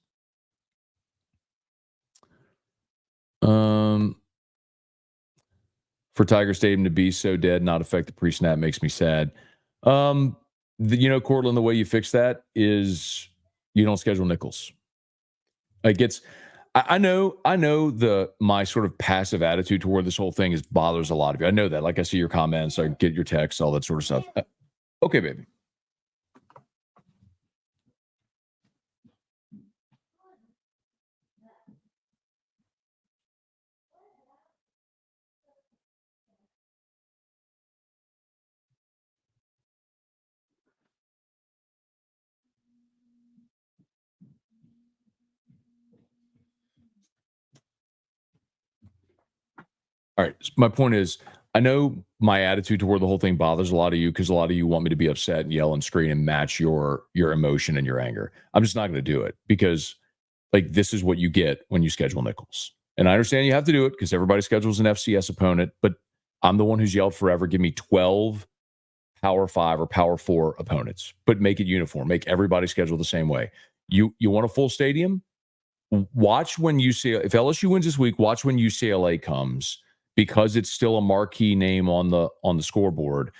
For Tiger Stadium to be so dead, not affect the pre-snap makes me sad. Cortland, the way you fix that is you don't schedule Nicholls. Like I know my sort of passive attitude toward this whole thing bothers a lot of you. I know that. Like I see your comments, I get your texts, all that sort of stuff. Okay, baby. All right. My point is, I know my attitude toward the whole thing bothers a lot of you because a lot of you want me to be upset and yell and scream and match your emotion and your anger. I'm just not going to do it because, like, this is what you get when you schedule Nicholls. And I understand you have to do it because everybody schedules an FCS opponent, but I'm the one who's yelled forever. Give me 12 Power 5 or Power 4 opponents, but make it uniform. Make everybody schedule the same way. You want a full stadium? Watch when if LSU wins this week, watch when UCLA comes because it's still a marquee name on the scoreboard.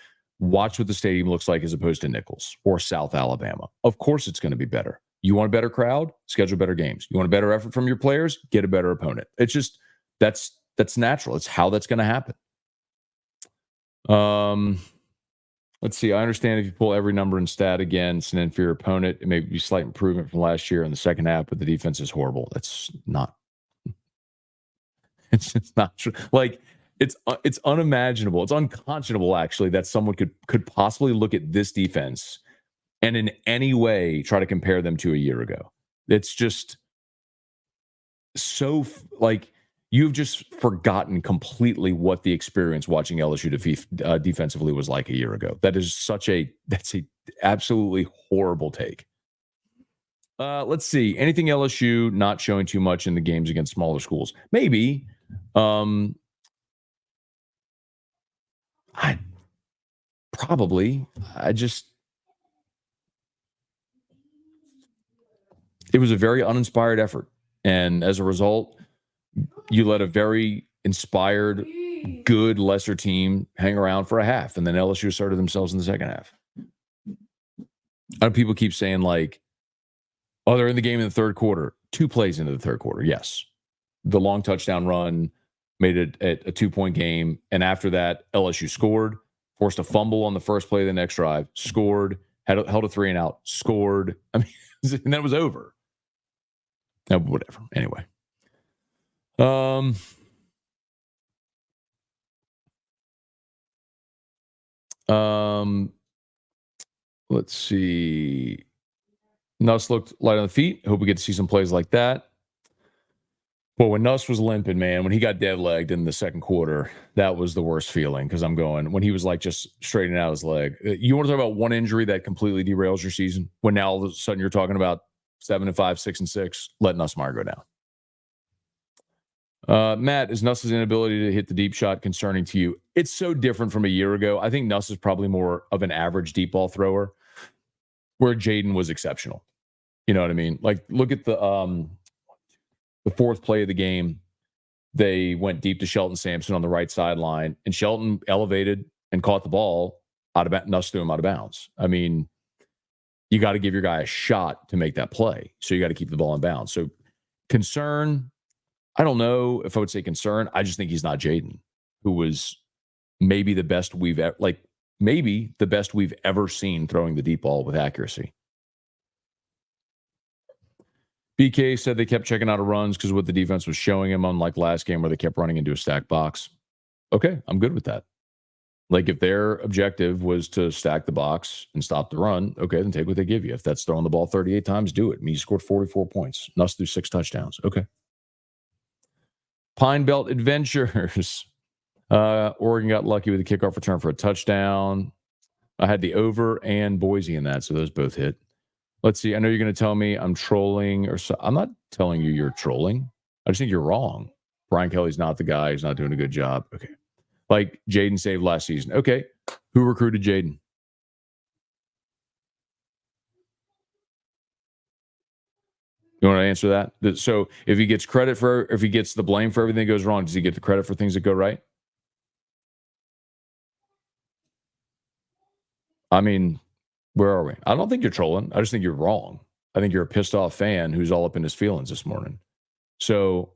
Watch what the stadium looks like as opposed to Nicholls or South Alabama. Of course, it's going to be better. You want a better crowd? Schedule better games. You want a better effort from your players? Get a better opponent. It's just that's natural. It's how that's going to happen. Let's see. I understand if you pull every number and stat against an inferior opponent, it may be slight improvement from last year in the second half, but the defense is horrible. That's not. It's just not true. Like it's unimaginable. It's unconscionable actually that someone could possibly look at this defense and in any way try to compare them to a year ago. It's just so like you've just forgotten completely what the experience watching LSU defensively was like a year ago. That's a absolutely horrible take. Let's see. Anything LSU not showing too much in the games against smaller schools? Maybe. I it was a very uninspired effort. And as a result, you let a very inspired, good, lesser team hang around for a half. And then LSU asserted themselves in the second half. People keep saying, like, oh, they're in the game in the third quarter. 2 plays into the third quarter. Yes. The long touchdown run made it a 2-point game. And after that, LSU scored, forced a fumble on the first play of the next drive, scored, held a 3-and-out, scored. I mean, and that was over. Whatever. Anyway. Let's see. Nuss looked light on the feet. Hope we get to see some plays like that. But when Nuss was limping, man, when he got dead legged in the second quarter, that was the worst feeling because when he was like just straightening out his leg. You want to talk about one injury that completely derails your season? When now all of a sudden you're talking about 7-5, 6-6, let Nussmeier go down. Matt, is Nuss's inability to hit the deep shot concerning to you? It's so different from a year ago. I think Nuss is probably more of an average deep ball thrower, where Jaden was exceptional. You know what I mean? Like, look at the fourth play of the game. They went deep to Shelton Sampson on the right sideline, and Shelton elevated and caught the ball out of Nuss threw him out of bounds. I mean, you got to give your guy a shot to make that play. So you got to keep the ball in bounds. So concern, I don't know if I would say concern. I just think he's not Jaden, who was maybe the best we've ever seen throwing the deep ball with accuracy. BK said they kept checking out of runs because what the defense was showing him, unlike last game where they kept running into a stack box. Okay, I'm good with that. Like, if their objective was to stack the box and stop the run, okay, then take what they give you. If that's throwing the ball 38 times, do it. I mean, he scored 44 points. Nuss threw 6 touchdowns. Okay. Pine Belt Adventures. Oregon got lucky with a kickoff return for a touchdown. I had the over and Boise in that, so those both hit. Let's see. I know you're going to tell me I'm trolling, or so. I'm not telling you you're trolling. I just think you're wrong. Brian Kelly's not the guy. He's not doing a good job. Okay. Like Jaden saved last season. Okay. Who recruited Jaden? You want to answer that? So if he gets the blame for everything that goes wrong, does he get the credit for things that go right? I mean, Where are we? I don't think you're trolling. I just think you're wrong. I think you're a pissed off fan who's all up in his feelings this morning. So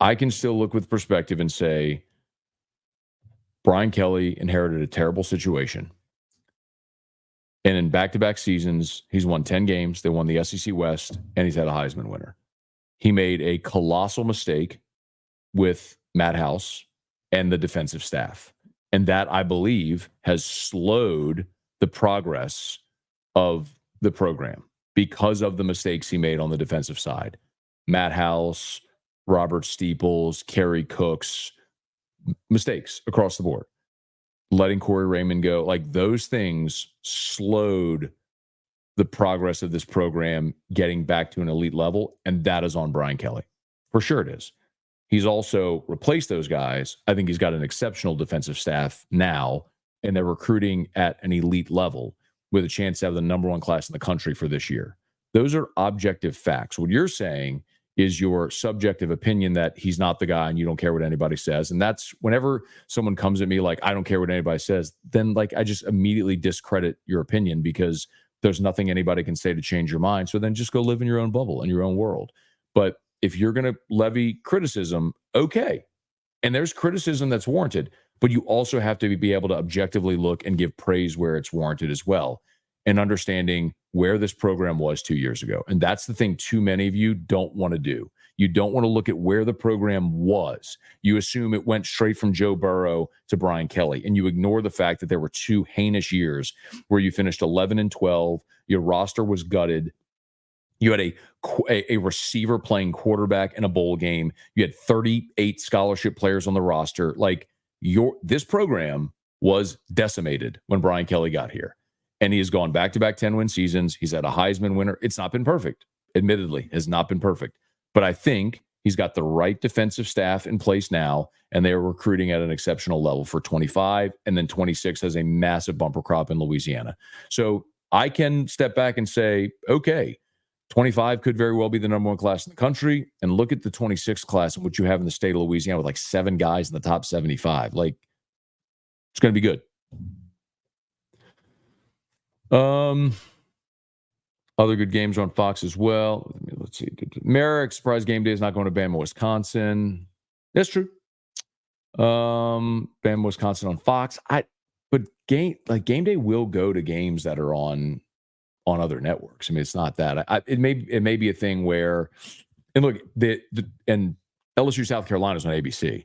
I can still look with perspective and say Brian Kelly inherited a terrible situation. And in back-to-back seasons, he's won 10 games. They won the SEC West, and he's had a Heisman winner. He made a colossal mistake with Matt House and the defensive staff. And that, I believe, has slowed the progress of the program because of the mistakes he made on the defensive side. Matt House, Robert Steeples, Kerry Cooks, mistakes across the board. Letting Corey Raymond go, like those things slowed the progress of this program getting back to an elite level, and that is on Brian Kelly. For sure it is. He's also replaced those guys. I think he's got an exceptional defensive staff now, and they're recruiting at an elite level with a chance to have the number one class in the country for this year. Those are objective facts. What you're saying is your subjective opinion that he's not the guy and you don't care what anybody says. And that's whenever someone comes at me like, I don't care what anybody says, then like I just immediately discredit your opinion because there's nothing anybody can say to change your mind. So then just go live in your own bubble, in your own world. But if you're going to levy criticism, okay. And there's criticism that's warranted, but you also have to be able to objectively look and give praise where it's warranted as well. And understanding where this program was 2 years ago. And that's the thing too many of you don't want to do. You don't want to look at where the program was. You assume it went straight from Joe Burrow to Brian Kelly, and you ignore the fact that there were 2 heinous years where you finished 11-12, your roster was gutted, you had a receiver playing quarterback in a bowl game, you had 38 scholarship players on the roster. Like this program was decimated when Brian Kelly got here. And he has gone back-to-back 10-win seasons. He's had a Heisman winner. It's not been perfect, admittedly, has not been perfect. But I think he's got the right defensive staff in place now, and they are recruiting at an exceptional level for 25, and then 26 has a massive bumper crop in Louisiana. So I can step back and say, okay, 25 could very well be the number one class in the country, and look at the 26 class in which you have in the state of Louisiana with like 7 guys in the top 75. Like, it's going to be good. Other good games on Fox as well. Let's see. Merrick, surprise game day is not going to Bama, Wisconsin. That's true. Bama, Wisconsin on Fox. But game day will go to games that are on other networks. I mean, it's not that. It may be a thing where, and look, and LSU South Carolina is on ABC,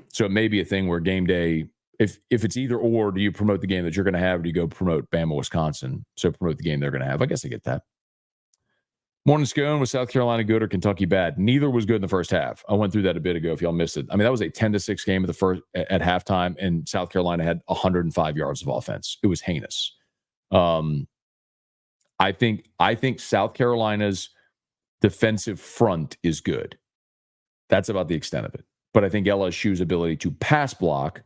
so it may be a thing where game day. If it's either or, do you promote the game that you're going to have, or do you go promote Bama, Wisconsin? So promote the game they're going to have. I guess I get that. Morning Scone, was South Carolina good or Kentucky bad? Neither was good in the first half. I went through that a bit ago if y'all missed it. I mean, that was a 10-6 game at halftime, and South Carolina had 105 yards of offense. It was heinous. I think South Carolina's defensive front is good. That's about the extent of it. But I think LSU's ability to pass block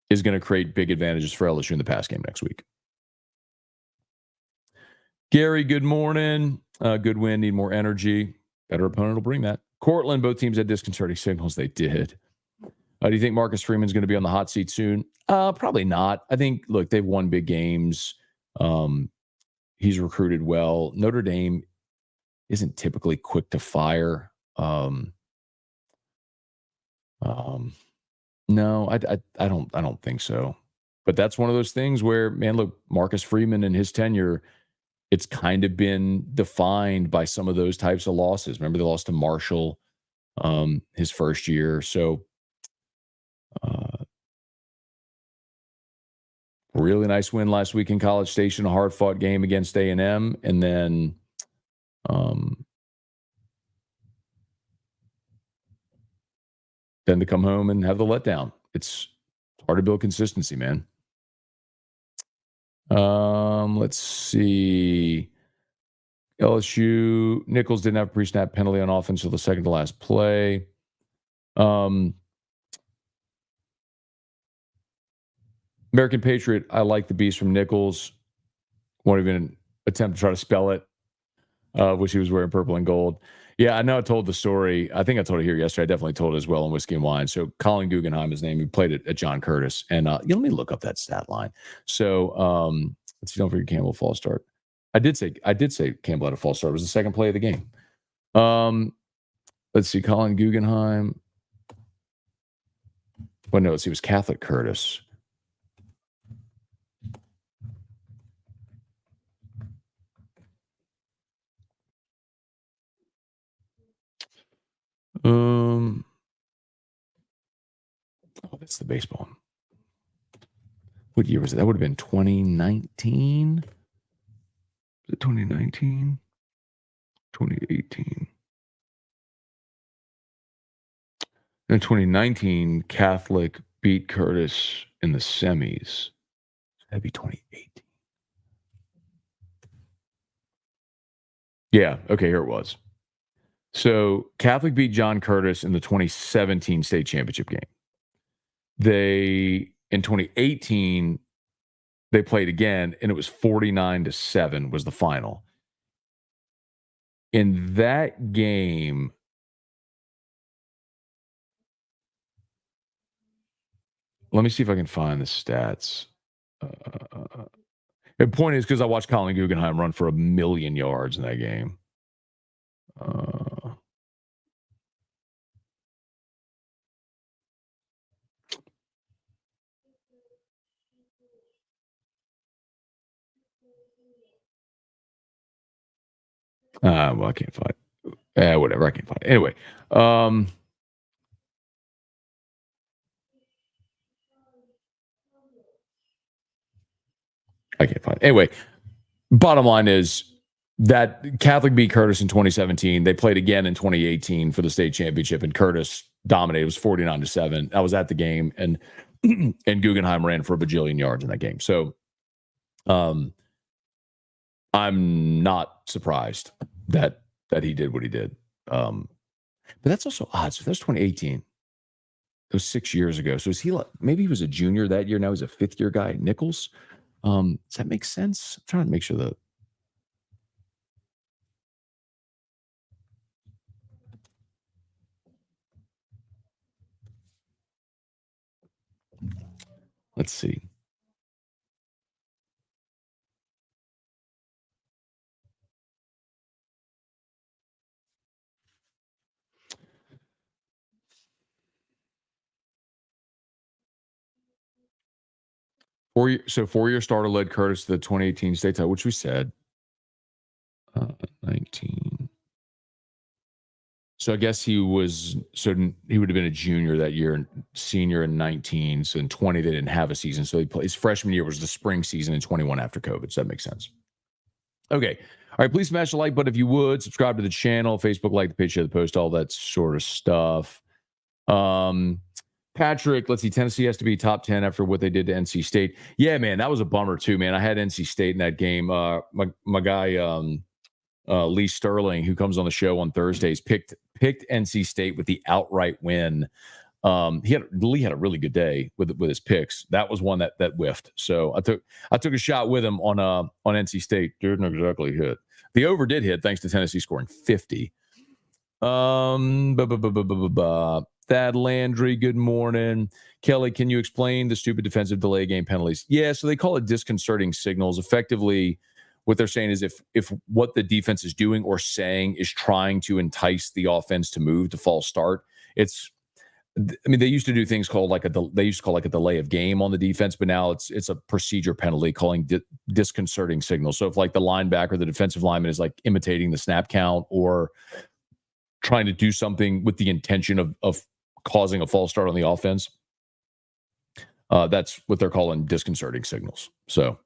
is going to create big advantages for LSU in the pass game next week. Gary, good morning. Good win, need more energy. Better opponent will bring that. Cortland, both teams had disconcerting signals. They did. Do you think Marcus Freeman's going to be on the hot seat soon? Probably not. I think, look, they've won big games. He's recruited well. Notre Dame isn't typically quick to fire. No, I don't think so. But that's one of those things where, man, look, Marcus Freeman and his tenure, it's kind of been defined by some of those types of losses. Remember, they lost to Marshall his first year. So really nice win last week in College Station, a hard-fought game against A&M, and then to come home and have the letdown. It's hard to build consistency, man. Let's see. LSU, Nicholls didn't have a pre-snap penalty on offense until the second to last play. American Patriot, I like the beast from Nicholls. Won't even attempt to try to spell it. Wish he was wearing purple and gold. Yeah, I know I told the story. I think I told it here yesterday. I definitely told it as well on Whiskey and Wine. So Colin Guggenheim, his name, he played it at John Curtis. And let me look up that stat line. So let's see, don't forget Campbell false start. I did say Campbell had a false start. It was the second play of the game. Let's see, Colin Guggenheim. Well, no, let's see, it was Catholic Curtis. Oh, that's the baseball. What year was it? That would have been 2019. Was it 2019? 2018. In 2019, Catholic beat Curtis in the semis. That'd be 2018. Yeah. Okay. Here it was. So Catholic beat John Curtis in the 2017 state championship game. In 2018, they played again, and it was 49-7 was the final. In that game, let me see if I can find the stats. The point is because I watched Colin Guggenheim run for 1,000,000 yards in that game. Well, I can't find it. Whatever, I can't find it. Anyway, I can't find it. Anyway, bottom line is that Catholic beat Curtis in 2017. They played again in 2018 for the state championship, and Curtis dominated. It was 49-7. I was at the game, and and Guggenheim ran for a bajillion yards in that game. So I'm not surprised that he did what he did. But that's also odd. So that's 2018. It was 6 years ago. So is he maybe he was a junior that year? Now he's a fifth-year guy, Nicholls. Does that make sense? I'm trying to make sure that. Let's see. Four-year starter led Curtis to the 2018 state title, which we said. 19. So I guess he would have been a junior that year and senior in 19. So in 20, they didn't have a season. So his freshman year was the spring season in 21 after COVID. So that makes sense. Okay. All right. Please smash the like button if you would. Subscribe to the channel, Facebook, like the page, share the post, all that sort of stuff. Patrick, let's see. Tennessee has to be top 10 after what they did to NC State. Yeah, man, that was a bummer too, man. I had NC State in that game. My guy, Lee Sterling, who comes on the show on Thursdays, picked NC State with the outright win. Lee had a really good day with his picks. That was one that whiffed. So I took a shot with him on NC State. Didn't exactly hit. The over did hit thanks to Tennessee scoring 50. Thad Landry, good morning. Kelly, can you explain the stupid defensive delay game penalties? Yeah, so they call it disconcerting signals. Effectively, what they're saying is if what the defense is doing or saying is trying to entice the offense to move to false start, they used to do things called like a delay of game on the defense, but now it's a procedure penalty calling disconcerting signals. So if like the linebacker, the defensive lineman is like imitating the snap count or trying to do something with the intention of causing a false start on the offense, that's what they're calling disconcerting signals. So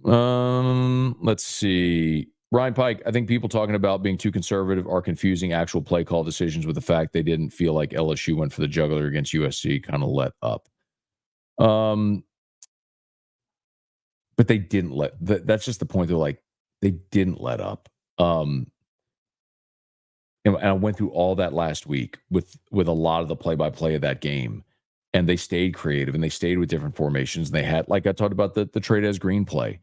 let's see. Ryan Pike, I think people talking about being too conservative are confusing actual play call decisions with the fact they didn't feel like LSU went for the jugular against USC, kind of let up. But they didn't that's just the point. They're like, they didn't let up. And I went through all that last week with a lot of the play-by-play of that game, and they stayed creative and they stayed with different formations. And they had, like I talked about the trade as green play.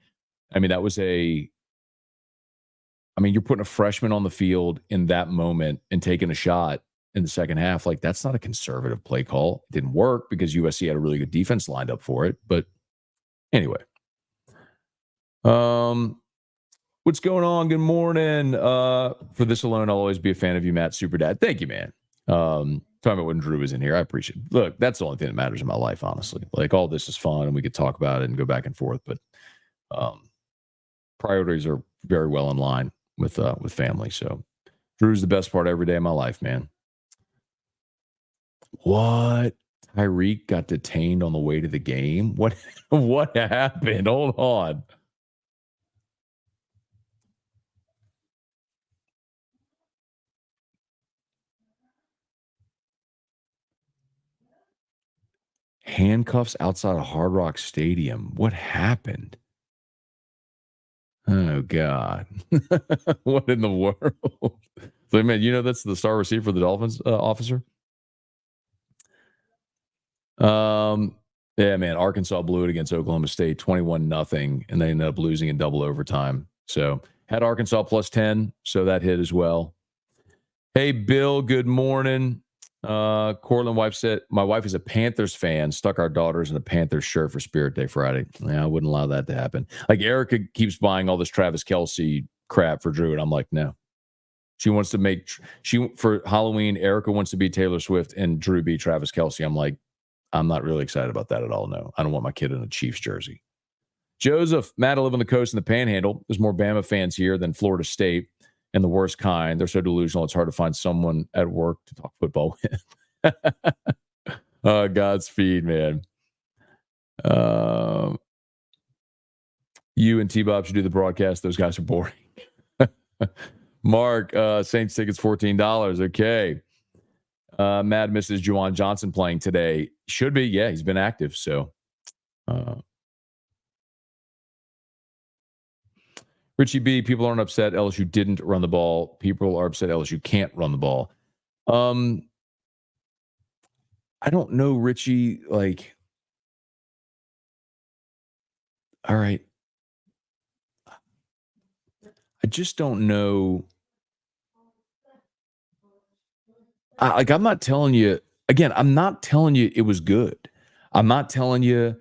I mean, that was a I mean, you're putting a freshman on the field in that moment and taking a shot in the second half. Like, that's not a conservative play call. It didn't work because USC had a really good defense lined up for it. But anyway. What's going on? Good morning. For this alone, I'll always be a fan of you, Matt Super Dad. Thank you, man. Talking about when Drew was in here, I appreciate it. Look, that's the only thing that matters in my life, honestly. Like, all this is fun and we could talk about it and go back and forth, but priorities are very well in line with family. So Drew's the best part every day of my life, man. What? Tyreek got detained on the way to the game? What happened? Hold on. Handcuffs outside of Hard Rock Stadium. What happened? Oh, God. What in the world? So, man, that's the star receiver for the Dolphins officer? Yeah, man, Arkansas blew it against Oklahoma State 21-0, and they ended up losing in double overtime. So, had Arkansas plus 10, so that hit as well. Hey, Bill, good morning. Cortland wife said, my wife is a Panthers fan, stuck our daughters in a Panthers shirt for Spirit Day Friday. Yeah, I wouldn't allow that to happen. Like, Erica keeps buying all this Travis Kelce crap for Drew, and I'm like, no. She wants to for Halloween, Erica wants to be Taylor Swift and Drew be Travis Kelce. I'm like, I'm not really excited about that at all. No, I don't want my kid in a Chiefs jersey. Joseph, Matt, I live on the coast in the Panhandle. There's more Bama fans here than Florida State, and the worst kind. They're so delusional, it's hard to find someone at work to talk football with. Godspeed, man. You and T-Bob should do the broadcast. Those guys are boring. Mark, Saints tickets $14. Okay. Mad Mrs. Juwan Johnson playing today. Should be. Yeah, he's been active. So, Richie B, people aren't upset LSU didn't run the ball. People are upset LSU can't run the ball. I don't know, Richie. Like, all right. I just don't know. I'm not telling you, again, I'm not telling you it was good. I'm not telling you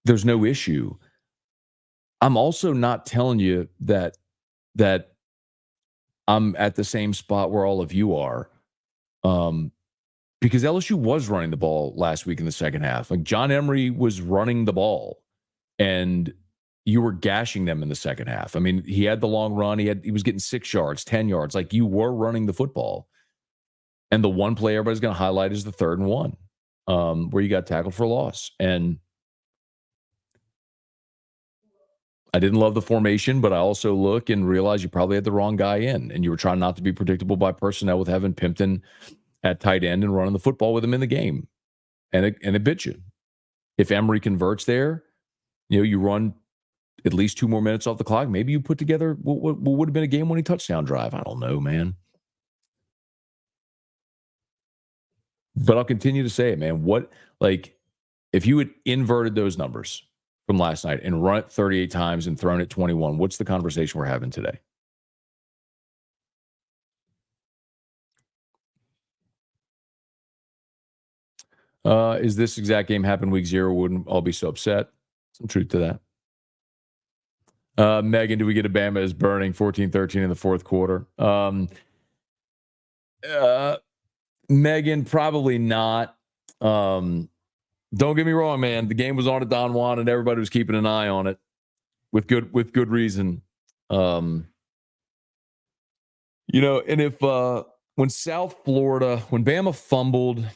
there's no issue. I'm also not telling you that I'm at the same spot where all of you are. Because LSU was running the ball last week in the second half. Like, John Emery was running the ball and you were gashing them in the second half. I mean, he had the long run. He was getting 6 yards, 10 yards. Like, you were running the football. And the one play everybody's going to highlight is the 3rd and 1, where you got tackled for loss. And I didn't love the formation, but I also look and realize you probably had the wrong guy in, and you were trying not to be predictable by personnel with having Pimpton at tight end and running the football with him in the game. And it bit you. If Emery converts there, you run at least 2 more minutes off the clock. Maybe you put together what would have been a game-winning touchdown drive. I don't know, man. But I'll continue to say it, man. If you had inverted those numbers from last night and run it 38 times and thrown it 21, what's the conversation we're having today? Is this exact game happen week 0? Wouldn't all be so upset? Some truth to that. Megan, do we get a Bama is burning 14-13 in the 4th quarter? Megan, probably not. Don't get me wrong, man. The game was on at Don Juan, and everybody was keeping an eye on it with good reason. And if when Bama fumbled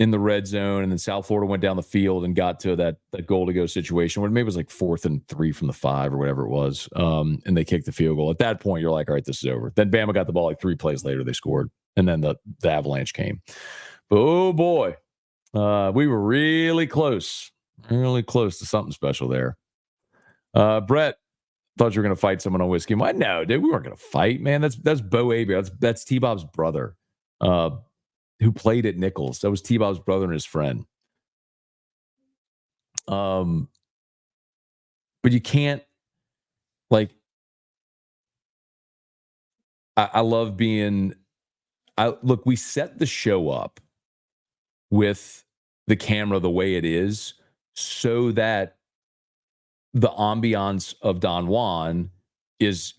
in the red zone, and then South Florida went down the field and got to that goal to go situation where maybe it was like 4th and 3 from the 5 or whatever it was, and they kicked the field goal. At that point, you're like, all right, this is over. Then Bama got the ball like 3 plays later. They scored, and then the avalanche came. But, oh, boy, we were really close to something special there. Brett, thought you were going to fight someone on whiskey. Why? No, dude, we weren't going to fight, man. That's Bo Aber. That's T-Bob's brother. Who played at Nicholls. That was T-Bob's brother and his friend. But you can't, I love being. Look, we set the show up with the camera the way it is, so that the ambiance of Don Juan is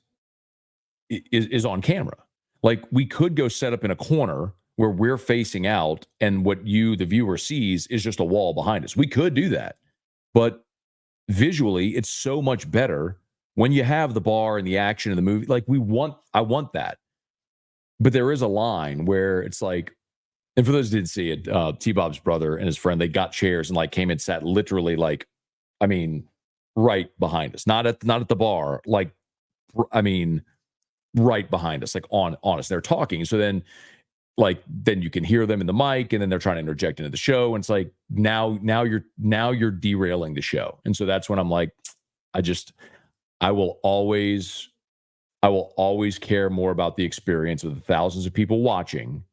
on camera. Like, we could go set up in a corner where we're facing out, and what you, the viewer, sees is just a wall behind us. We could do that, but visually, it's so much better when you have the bar and the action of the movie. Like, I want that. But there is a line where it's like, and for those who didn't see it, T-Bob's brother and his friend, they got chairs and like came and sat literally, like, I mean, right behind us, not at the bar, like, I mean, right behind us, like on us. They're talking. So then, like, then you can hear them in the mic, and then they're trying to interject into the show. And it's like, now you're derailing the show. And so that's when I'm like, I will always care more about the experience of the thousands of people watching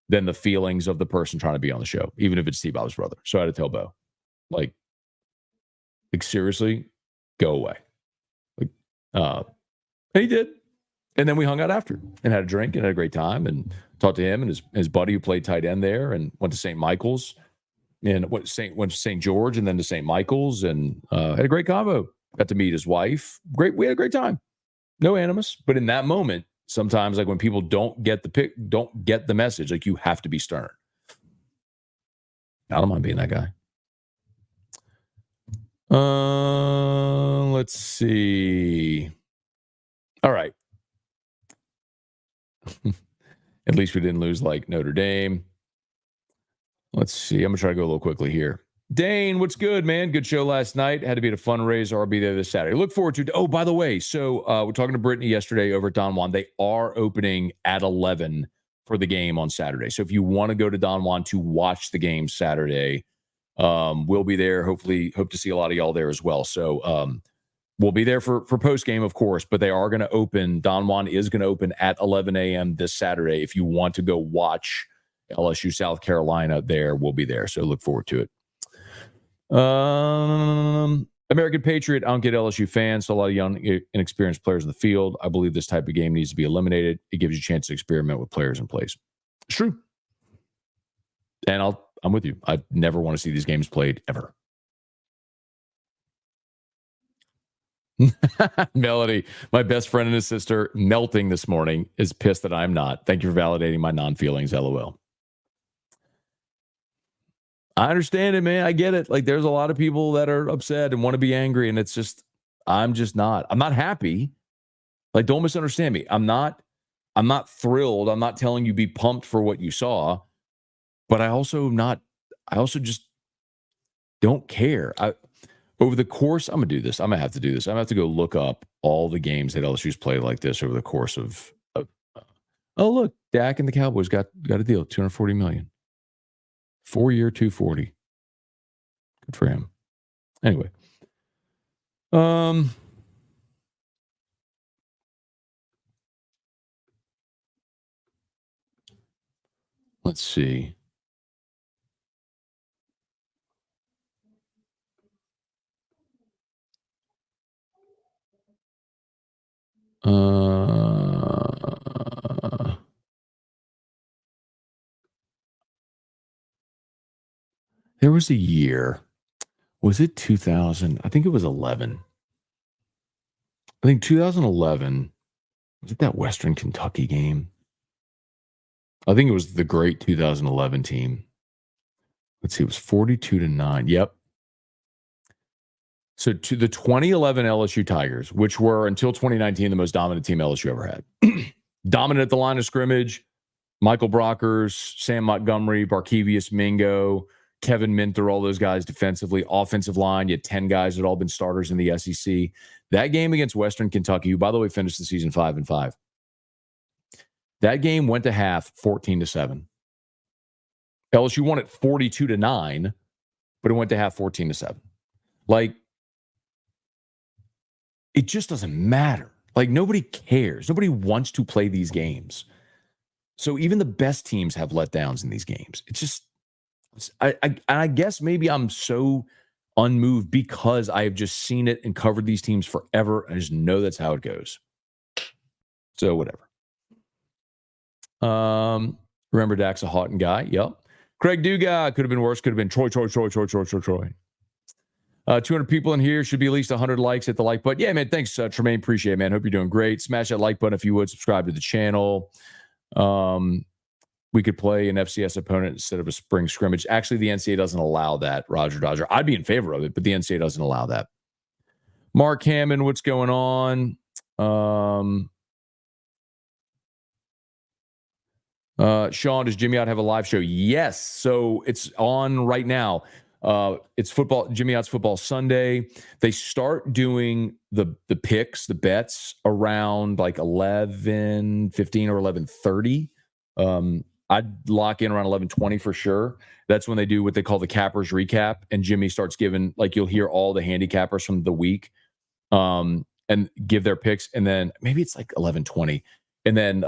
than the feelings of the person trying to be on the show, even if it's Steve Bob's brother. So I had to tell Bo, like seriously, go away. Like, and he did. And then we hung out after and had a drink and had a great time and talked to him and his buddy who played tight end there, and went to St. Michael's and went to St. George and then to St. Michael's, and had a great convo. Got to meet his wife. Great. We had a great time. No animus. But in that moment, sometimes, like, when people don't get the message, like, you have to be stern. I don't mind being that guy. Let's see. All right. At least we didn't lose like Notre Dame. Let's see. I'm going to try to go a little quickly here. Dane, what's good, man? Good show last night. Had to be at a fundraiser. I'll be there this Saturday. Look forward to it. Oh, by the way, so we're talking to Brittany yesterday over at Don Juan. They are opening at 11 for the game on Saturday. So if you want to go to Don Juan to watch the game Saturday, we'll be there. Hopefully, hope to see a lot of y'all there as well. So we'll be there for postgame, of course, but they are going to open. Don Juan is going to open at 11 a.m. this Saturday. If you want to go watch LSU South Carolina there, we'll be there. So look forward to it. American Patriot, I don't get LSU fans, so a lot of young, inexperienced players in the field. I believe this type of game needs to be eliminated. It gives you a chance to experiment with players in place. It's true. And I'm with you. I never want to see these games played ever. Melody, my best friend and his sister, melting this morning, is pissed that I'm not. Thank you for validating my non-feelings, LOL. I understand it, man. I get it. Like, there's a lot of people that are upset and want to be angry, and it's just, I'm not happy. Like, don't misunderstand me. I'm not thrilled. I'm not telling you be pumped for what you saw, but I also just don't care. Over the course, I'm going to do this. I'm going to have to do this. I'm going to have to go look up all the games that LSU's played like this over the course of oh, look, Dak and the Cowboys got a deal, $240 million. 4-year, $240. Good for him. Anyway. Let's see. There was a year. Was it 2000? I think it was 11. I think 2011. Was it that Western Kentucky game? I think it was the great 2011 team. Let's see. It was 42-9. Yep. So to the 2011 LSU Tigers, which were until 2019 the most dominant team LSU ever had. Dominant at the line of scrimmage. Michael Brockers, Sam Montgomery, Barkevius Mingo, Kevin Minter, all those guys defensively. Offensive line, you had 10 guys that had all been starters in the SEC. That game against Western Kentucky, who, by the way, finished the season 5-5. That game went to half 14-7. LSU won it 42-9, but it went to half 14-7. Like, it just doesn't matter. Like, nobody cares. Nobody wants to play these games. So even the best teams have letdowns in these games. It's just, I guess maybe I'm so unmoved because I have just seen it and covered these teams forever. I just know that's how it goes. So whatever. Remember Dak's a Houghton guy. Yep. Craig Duga could have been worse. Could have been Troy. 200 people in here. Should be at least 100 likes. Hit the like button. Yeah, man. Thanks, Tremaine. Appreciate it, man. Hope you're doing great. Smash that like button if you would. Subscribe to the channel. We could play an FCS opponent instead of a spring scrimmage. Actually, the NCAA doesn't allow that, Roger Dodger. I'd be in favor of it, but the NCAA doesn't allow that. Mark Hammond, what's going on? Sean, does Jimmy Ott have a live show? Yes. So it's on right now. It's football, Jimmy Ott's Football Sunday. They start doing the picks, the bets around like 11:15 or 11:30. I'd lock in around 11:20 for sure. That's when they do what they call the cappers recap. And Jimmy starts giving, like, you'll hear all the handicappers from the week and give their picks. And then maybe it's like 11:20. And then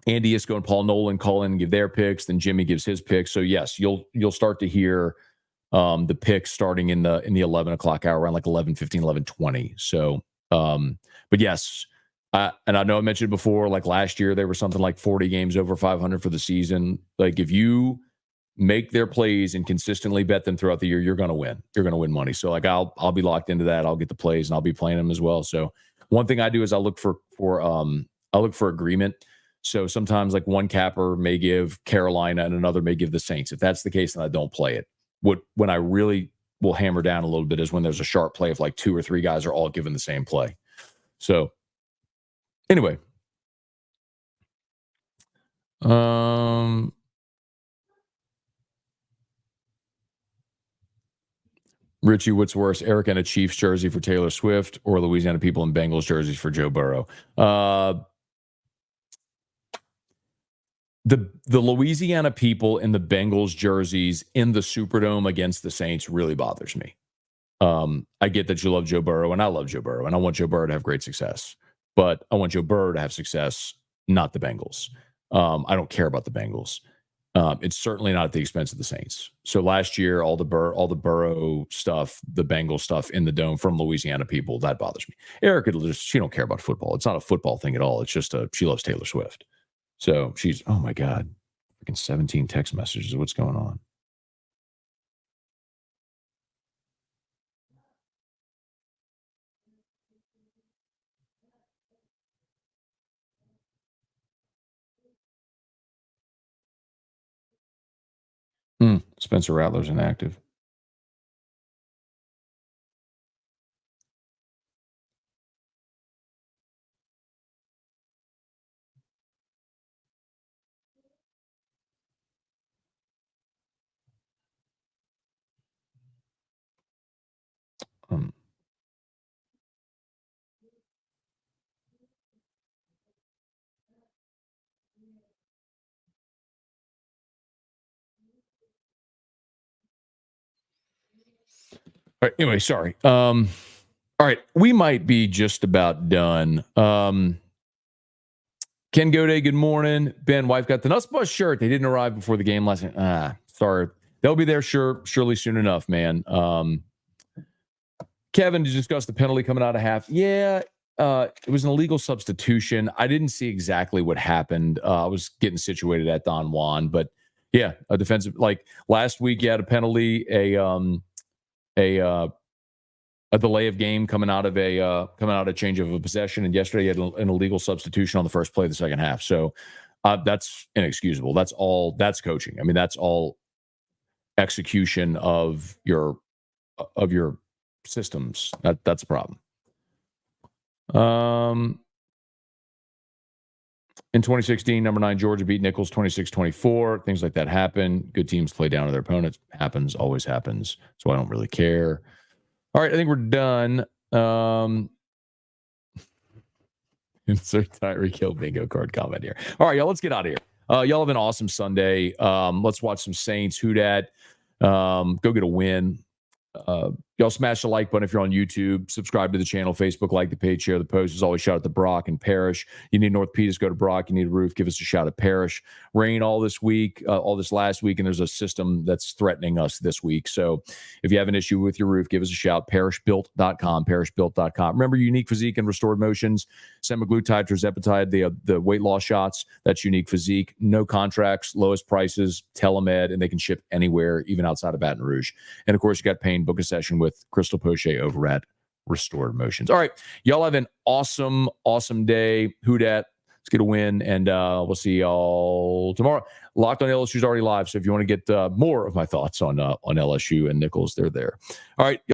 Andy Isco and Paul Nolan call in and give their picks. Then Jimmy gives his picks. So yes, you'll start to hear the picks starting in the 11 o'clock hour, around like 11:15, 11:20. So, but yes, and I know I mentioned before, like last year, there were something like 40 games over 500 for the season. Like if you make their plays and consistently bet them throughout the year, you're going to win. You're going to win money. So like I'll be locked into that. I'll get the plays and I'll be playing them as well. So one thing I do is I look for agreement. So sometimes like one capper may give Carolina and another may give the Saints. If that's the case, then I don't play it. When I really will hammer down a little bit is when there's a sharp play of like 2 or 3 guys are all given the same play. So anyway, Richie, what's worse, Eric in a Chiefs jersey for Taylor Swift or Louisiana people in Bengals jerseys for Joe Burrow? The Louisiana people in the Bengals jerseys in the Superdome against the Saints really bothers me. I get that you love Joe Burrow, and I love Joe Burrow, and I want Joe Burrow to have great success. But I want Joe Burrow to have success, not the Bengals. I don't care about the Bengals. It's certainly not at the expense of the Saints. So last year, all the Burrow stuff, the Bengals stuff in the dome from Louisiana people, that bothers me. Erica, she don't care about football. It's not a football thing at all. It's just she loves Taylor Swift. So she's, oh my God, freaking 17 text messages. What's going on? Spencer Rattler's inactive. All right. Anyway, sorry. All right. We might be just about done. Ken Goday, good morning. Ben, wife got the Nussmeier shirt. They didn't arrive before the game last night. Sorry. They'll be there surely soon enough, man. Kevin, to discuss the penalty coming out of half. Yeah, it was an illegal substitution. I didn't see exactly what happened. I was getting situated at Don Juan, but yeah, a defensive, like last week, you had a penalty, a delay of game coming out of a change of a possession, and yesterday you had an illegal substitution on the first play of the second half. So that's inexcusable. That's coaching. I mean, that's all execution of your systems. That's a problem. In 2016, number 9 Georgia beat Nicholls 26-24. Things like that happen. Good teams play down to their opponents. Always happens. So I don't really care. All right, I think we're done. Insert Tyreek Hill bingo card comment here. All right, y'all, let's get out of here. Y'all have an awesome Sunday. Let's watch some Saints. Who dat? Go get a win. Y'all smash the like button if you're on YouTube. Subscribe to the channel, Facebook, like the page, share the post. As always, shout out to Brock and Parrish. You need North Peters, go to Brock. You need a roof, give us a shout at Parrish. Rain all this week, all this last week, and there's a system that's threatening us this week. So if you have an issue with your roof, give us a shout. Parrishbuilt.com, parrishbuilt.com. Remember, unique physique and restored motions, semaglutide, tirzepatide, the weight loss shots. That's unique physique. No contracts, lowest prices, telemed, and they can ship anywhere, even outside of Baton Rouge. And of course, you got Payne. Book a session with Crystal Poche over at Restored Motions. All right. Y'all have an awesome, awesome day. Who dat? Let's get a win. And we'll see y'all tomorrow. Locked on LSU is already live. So if you want to get more of my thoughts on LSU and Nicholls, they're there. All right.